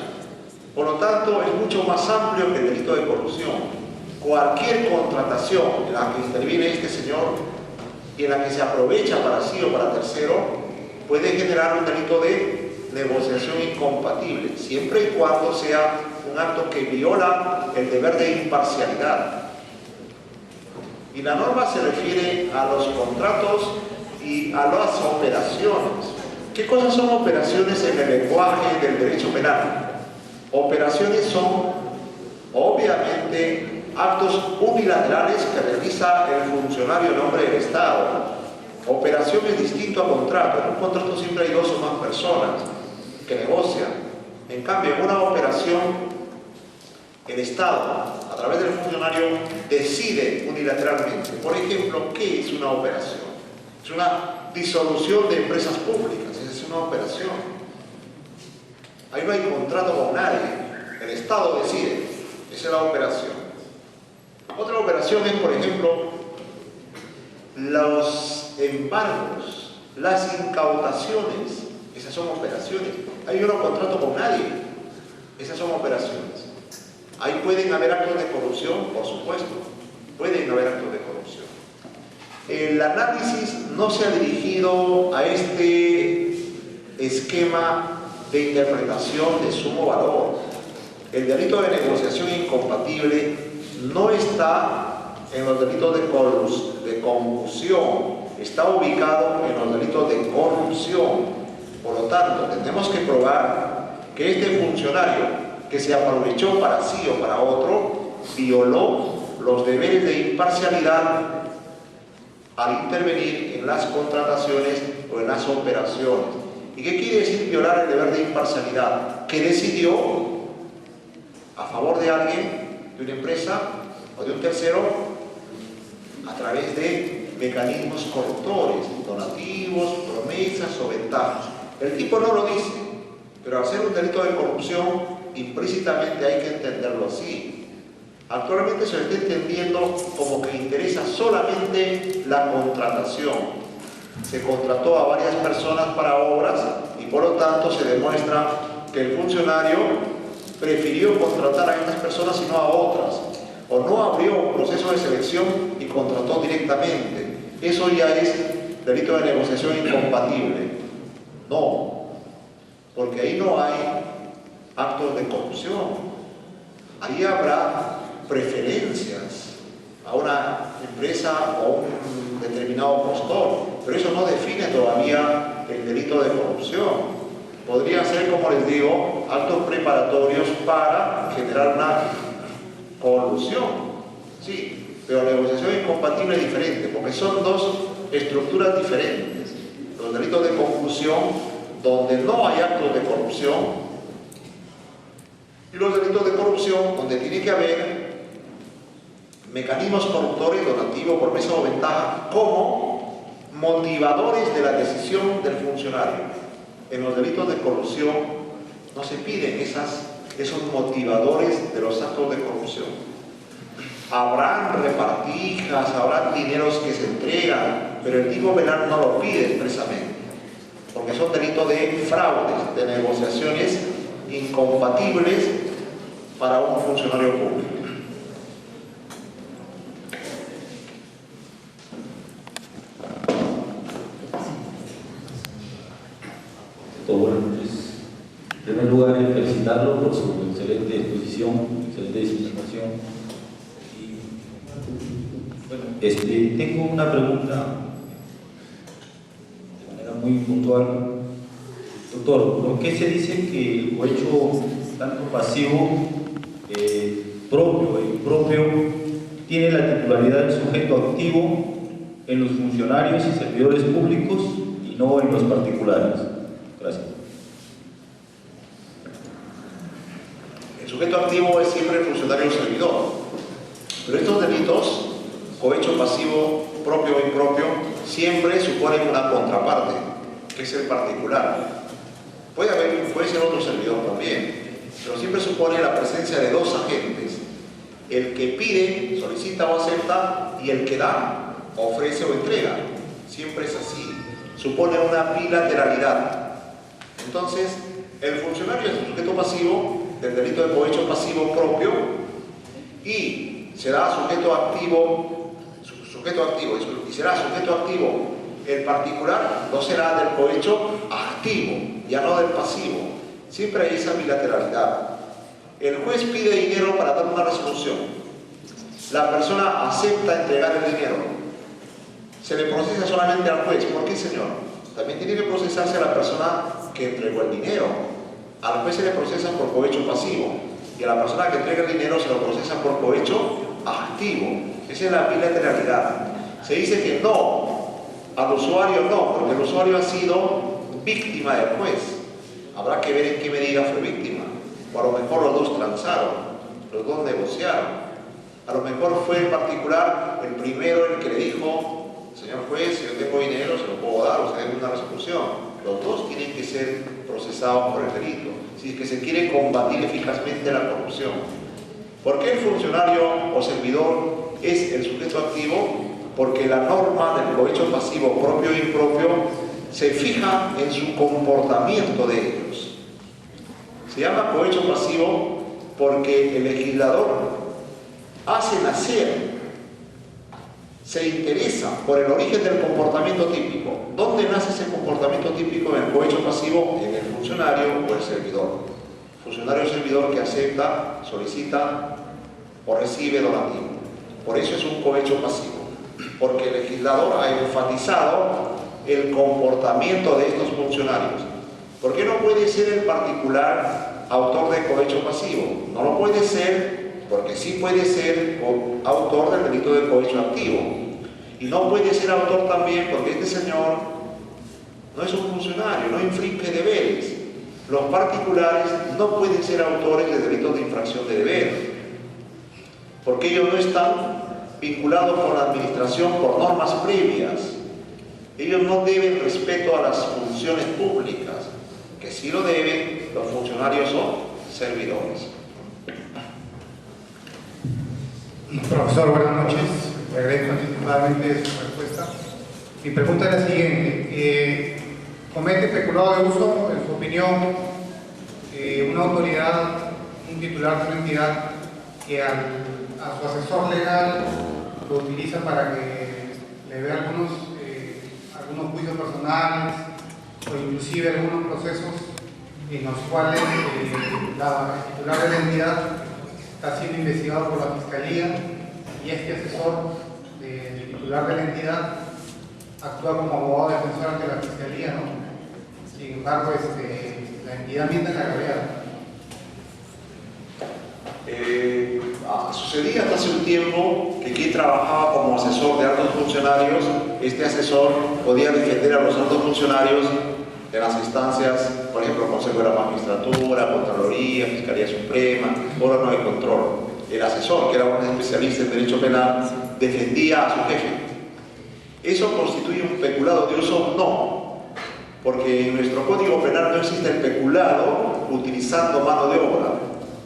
Por lo tanto, es mucho más amplio que el delito de corrupción. Cualquier contratación en la que interviene este señor y en la que se aprovecha para sí o para tercero, puede generar un delito de negociación incompatible, siempre y cuando sea un acto que viola el deber de imparcialidad. Y la norma se refiere a los contratos y a las operaciones. ¿Qué cosas son operaciones en el lenguaje del derecho penal? Operaciones son, obviamente, actos unilaterales que realiza el funcionario en nombre del Estado. Operación es distinto a contrato. En un contrato siempre hay dos o más personas que negocian. En cambio, en una operación, el Estado, a través del funcionario, decide unilateralmente. Por ejemplo, ¿qué es una operación? Es una disolución de empresas públicas, esa es una operación. Ahí no hay contrato con nadie. El Estado decide. Esa es la operación. Otra operación es, por ejemplo, los embargos, las incautaciones. Esas son operaciones. Ahí yo no contrato con nadie. Esas son operaciones. Ahí pueden haber actos de corrupción, por supuesto. Pueden haber actos de corrupción. El análisis no se ha dirigido a este esquema de interpretación de sumo valor. El delito de negociación incompatible no está en los delitos de concusión, está ubicado en los delitos de corrupción. Por lo tanto, tenemos que probar que este funcionario que se aprovechó para sí o para otro violó los deberes de imparcialidad al intervenir en las contrataciones o en las operaciones. ¿Y qué quiere decir violar el deber de imparcialidad? Que decidió a favor de alguien, de una empresa o de un tercero, a través de mecanismos corruptores, donativos, promesas o ventajas. El tipo no lo dice, pero al ser un delito de corrupción, implícitamente hay que entenderlo así. Actualmente se lo está entendiendo como que interesa solamente la contratación. Se contrató a varias personas para obras y por lo tanto se demuestra que el funcionario prefirió contratar a estas personas y no a otras, o no abrió un proceso de selección y contrató directamente. Eso ya es delito de negociación incompatible. No, porque ahí no hay actos de corrupción. Ahí habrá preferencias a una empresa o un determinado postor, pero eso no define todavía el delito de corrupción. Podría ser, como les digo, actos preparatorios para generar una colusión. Sí, pero negociación incompatible es diferente, porque son dos estructuras diferentes. Los delitos de concusión, donde no hay actos de corrupción, y los delitos de corrupción, donde tiene que haber mecanismos corruptores, donativo, promesa o ventaja, como motivadores de la decisión del funcionario. En los delitos de corrupción no se piden esos motivadores de los actos de corrupción. Habrán repartijas, habrán dineros que se entregan, pero el tipo penal no lo pide expresamente, porque son delitos de fraudes, de negociaciones incompatibles para un funcionario público. Bueno, pues, en primer lugar, felicitarlo por su excelente exposición, excelente disertación. Y, bueno, tengo una pregunta de manera muy puntual. Doctor, ¿por qué se dice que el cohecho, tanto pasivo, propio e impropio, tiene la titularidad del sujeto activo en los funcionarios y servidores públicos y no en los particulares? Gracias. El sujeto activo es siempre el funcionario o servidor, pero estos delitos, cohecho pasivo, propio o impropio, siempre suponen una contraparte, que es el particular. Puede ser otro servidor también, pero siempre supone la presencia de dos agentes: el que pide, solicita o acepta, y el que da, ofrece o entrega. Siempre es así, supone una bilateralidad. Entonces, el funcionario es el sujeto pasivo del delito de cohecho pasivo propio y será sujeto activo y será sujeto activo el particular, no será del cohecho activo, ya no del pasivo. Siempre hay esa bilateralidad. El juez pide dinero para dar una resolución. La persona acepta entregar el dinero. Se le procesa solamente al juez. ¿Por qué, señor? También tiene que procesarse a la persona que entregó el dinero. Al juez se le procesa por cohecho pasivo y a la persona que entrega el dinero se lo procesa por cohecho activo. Esa es la bilateralidad. Se dice que no, al usuario no, porque el usuario ha sido víctima del juez. Habrá que ver en qué medida fue víctima. O a lo mejor los dos transaron, los dos negociaron. A lo mejor fue en particular el primero el que le dijo: señor juez, si yo tengo dinero, se lo puedo dar, o sea, es una resolución. Los dos tienen que ser procesados por el delito, si es que se quiere combatir eficazmente la corrupción. ¿Por qué el funcionario o servidor es el sujeto activo? Porque la norma del cohecho pasivo propio e impropio se fija en su comportamiento de ellos. Se llama cohecho pasivo porque el legislador hace nacer, se interesa por el origen del comportamiento típico. ¿Dónde nace ese comportamiento típico en el cohecho pasivo? En el funcionario o el servidor. Funcionario o servidor que acepta, solicita o recibe donativo. Por eso es un cohecho pasivo, porque el legislador ha enfatizado el comportamiento de estos funcionarios. ¿Por qué no puede ser el particular autor de cohecho pasivo? No lo puede ser porque sí puede ser autor del delito de cohecho activo. Y no puede ser autor también porque este señor no es un funcionario, no infringe deberes. Los particulares no pueden ser autores de delitos de infracción de deberes, porque ellos no están vinculados con la administración por normas previas. Ellos no deben respeto a las funciones públicas, que sí lo deben los funcionarios o servidores. Profesor, buenas noches. Le agradezco anticipadamente su respuesta. Mi pregunta es la siguiente. ¿Comete peculado de uso, en su opinión, una autoridad, un titular de una entidad que a su asesor legal lo utiliza para que le vea algunos juicios personales o inclusive algunos procesos en los cuales la titular de la entidad está siendo investigado por la Fiscalía y este asesor del titular de la entidad actúa como abogado defensor ante la Fiscalía, ¿no? Sin embargo, la entidad miente en la realidad. Sucedía hasta hace un tiempo que quien trabajaba como asesor de altos funcionarios, este asesor podía defender a los altos funcionarios en las instancias, por ejemplo, Consejo de la Magistratura, Contraloría, Fiscalía Suprema, órgano de control. El asesor, que era un especialista en derecho penal, defendía a su jefe. ¿Eso constituye un peculado de uso? No, porque en nuestro Código Penal no existe el peculado utilizando mano de obra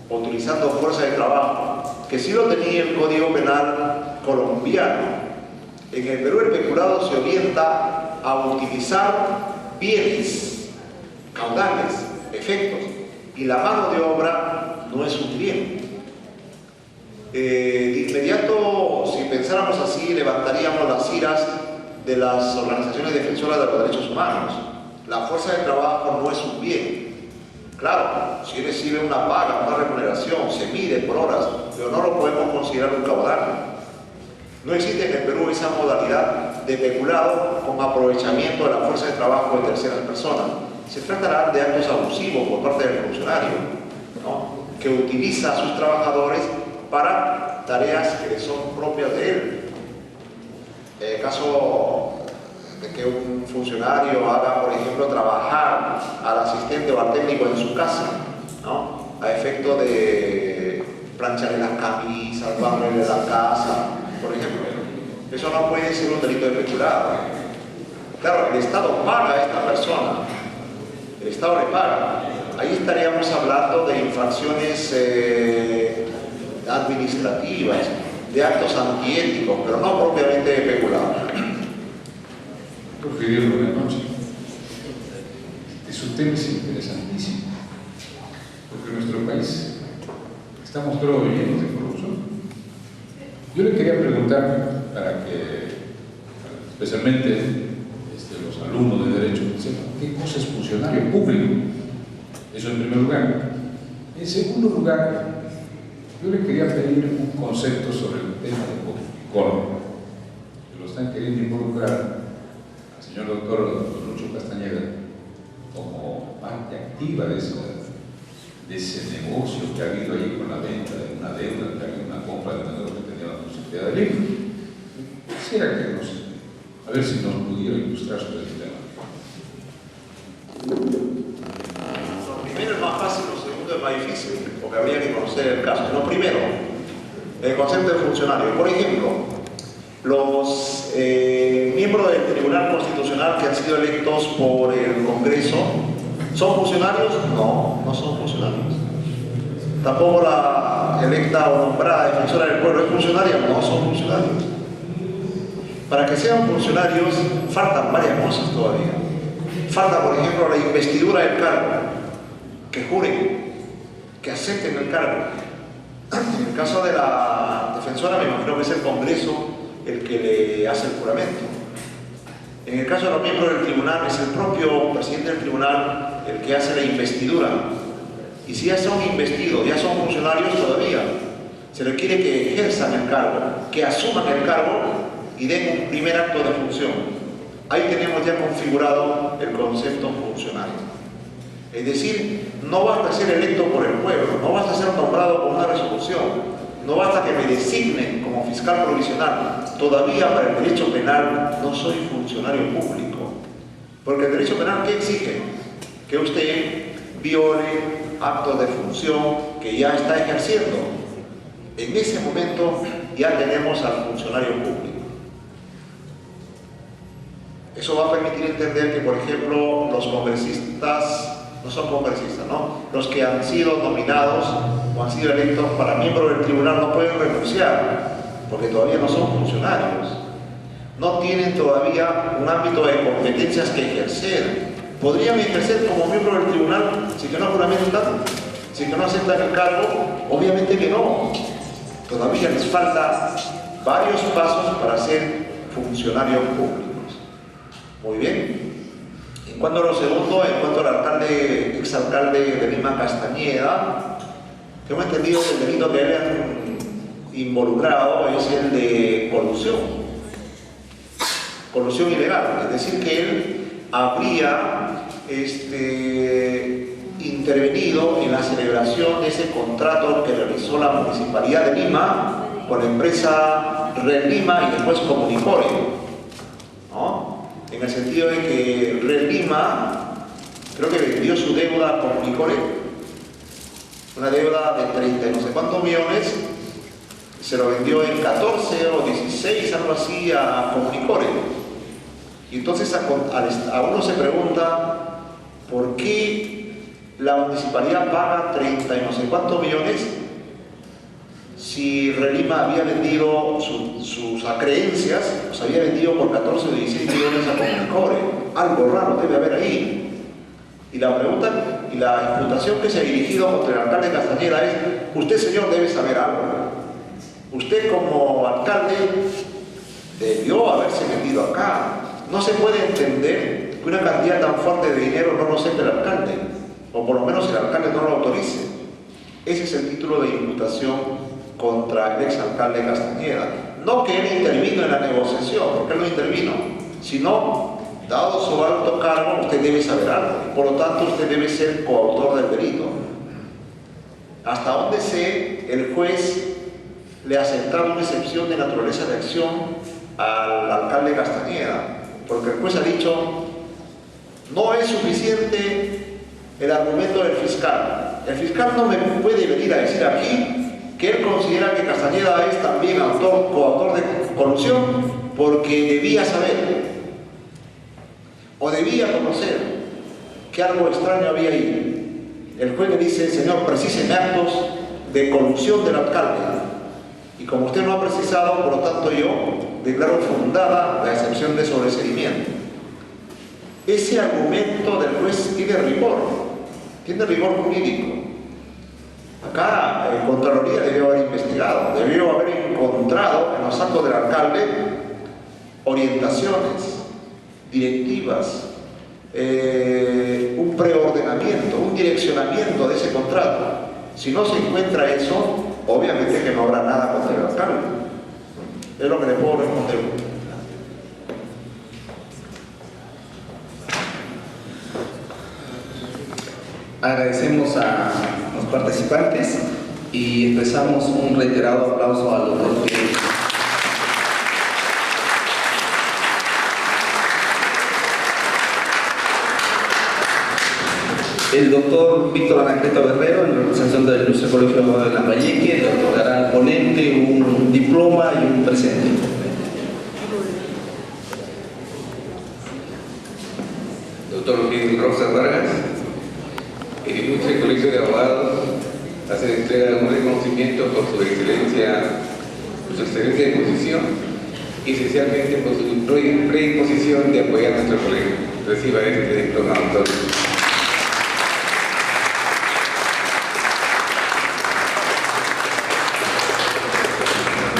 o utilizando fuerza de trabajo, que sí lo tenía el Código Penal colombiano. En el Perú el peculado se orienta a utilizar bienes, caudales, efectos, y la mano de obra no es un bien. De inmediato, si pensáramos así, levantaríamos las iras de las organizaciones defensoras de los derechos humanos. La fuerza de trabajo no es un bien. Claro, si recibe una paga, una remuneración, se mide por horas, pero no lo podemos considerar un caudal. No existe en el Perú esa modalidad de peculado con aprovechamiento de la fuerza de trabajo de terceras personas. Se tratará de actos abusivos por parte del funcionario, ¿no?, que utiliza a sus trabajadores para tareas que le son propias de él. En el caso de que un funcionario haga, por ejemplo, trabajar al asistente o al técnico en su casa, ¿no?, a efecto de plancharle las camisas, barrerle la casa, por ejemplo, eso no puede ser un delito de peculado. Claro, el Estado paga a esta persona, el Estado le paga. Ahí estaríamos hablando de infracciones administrativas, de actos antiéticos, pero no propiamente de peculado. Doctor Fidel, buenas noches. Su tema es interesantísimo, porque en nuestro país estamos todos llenos de corrupción. Yo le quería preguntar, para que especialmente los alumnos de Derecho sepan qué cosa es funcionario público. Eso en primer lugar. En segundo lugar, yo le quería pedir un concepto sobre el tema de Córdoba, que lo están queriendo involucrar al señor doctor Lucho Castañeda como parte activa de ese negocio que ha habido ahí con la venta de una deuda, que ha habido una compra de una deuda que tenía la Sociedad de Lima. Quisiera que a ver si nos pudiera ilustrar sobre el tema. Lo primero es más fácil, lo segundo es más difícil, porque habría que conocer el caso. Lo primero, el concepto de funcionario. Por ejemplo, Los miembros del Tribunal Constitucional que han sido electos por el Congreso, ¿son funcionarios? No, no son funcionarios. Tampoco la electa o nombrada defensora del pueblo es funcionaria, no son funcionarios. Para que sean funcionarios faltan varias cosas todavía. Falta, por ejemplo, la investidura del cargo, que juren, que acepten el cargo. En el caso de la defensora, me imagino que es el Congreso el que le hace el juramento. En el caso de los miembros del tribunal, es el propio presidente del tribunal el que hace la investidura. Y si ya son investidos, ya son funcionarios todavía, se les quiere que ejerzan el cargo, que asuman el cargo y den un primer acto de función. Ahí tenemos ya configurado el concepto funcionario. Es decir, no basta ser electo por el pueblo, no basta ser nombrado por una resolución, no basta que me designen como fiscal provisional. Todavía para el derecho penal no soy funcionario público. Porque el derecho penal, ¿qué exige? Que usted viole actos de función que ya está ejerciendo. En ese momento ya tenemos al funcionario público. Eso va a permitir entender que, por ejemplo, los congresistas, no son congresistas, ¿no? Los que han sido nominados o han sido electos para miembros del tribunal no pueden renunciar, porque todavía no son funcionarios. No tienen todavía un ámbito de competencias que ejercer. ¿Podrían ejercer como miembros del tribunal si que no juramentan? Si que no aceptan el cargo? Obviamente que no. Todavía les falta varios pasos para ser funcionarios públicos. Muy bien. En cuanto a lo segundo, en cuanto al alcalde, exalcalde de Lima Castañeda, tengo entendido que el delito que le han involucrado es el de colusión ilegal, es decir, que él habría intervenido en la celebración de ese contrato que realizó la Municipalidad de Lima con la empresa Red Lima y después Comunicore, ¿no? En el sentido de que Red Lima creo que vendió su deuda a Comunicore, una deuda de 30 y no sé cuántos millones, se lo vendió en 14 o 16, algo así, a Comunicore. Y entonces a uno se pregunta por qué la municipalidad paga 30 y no sé cuántos millones si Relima había vendido sus acreencias, los había vendido por 14 o 16 millones a Comunicore. Algo raro debe haber ahí. Y la pregunta y la imputación que se ha dirigido contra el alcalde Castañeda es: usted, señor, debe saber algo. Usted, como alcalde, debió haberse metido acá. No se puede entender que una cantidad tan fuerte de dinero no lo sepa el alcalde, o por lo menos el alcalde no lo autorice. Ese es el título de imputación contra el exalcalde Castañeda. No que él intervino en la negociación, porque él no intervino, sino, dado su alto cargo, usted debe saber algo. Por lo tanto, usted debe ser coautor del delito. Hasta donde sé, el juez le ha aceptado una excepción de naturaleza de acción al alcalde Castañeda, porque el juez ha dicho: no es suficiente el argumento del fiscal. El fiscal no me puede venir a decir aquí que él considera que Castañeda es también coautor de corrupción porque debía saber o debía conocer que algo extraño había ahí. El juez le dice: señor, precíseme actos de corrupción del alcalde. Y como usted no ha precisado, por lo tanto yo declaro fundada la excepción de sobreseimiento. Ese argumento del juez tiene rigor jurídico. Acá el Contraloría debió haber investigado, debió haber encontrado en los actos del alcalde orientaciones, directivas, un preordenamiento, un direccionamiento de ese contrato. Si no se encuentra eso, obviamente que no habrá nada contra el alcalde. Es lo que le puedo responder. Agradecemos a los participantes y expresamos un reiterado aplauso al doctor Fidel. El doctor Víctor Anacleto Guerrero, en representación del Ilustre Colegio de Lambayeque, le otorgará al ponente un diploma y un presente. Doctor Fidel Rojas Vargas, el ilustre Colegio de Abogados hace entrega de un reconocimiento por su excelencia de posición y esencialmente por su predisposición de apoyar a nuestro colegio. Reciba este diploma, doctor.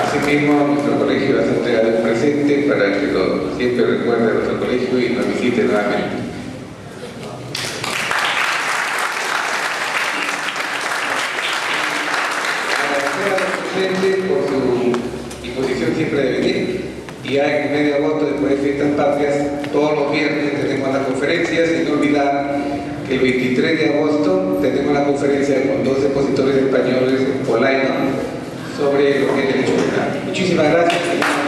Asimismo, nuestro colegio hace entrega de un presente para que siempre recuerde a nuestro colegio y nos visite nuevamente. Por su disposición siempre de venir, y ya en el mes de agosto, después de fiestas patrias, todos los viernes tenemos las conferencias, sin olvidar que el 23 de agosto tenemos la conferencia con 2 expositores españoles en Polaino sobre lo que es derecho penal. Muchísimas gracias.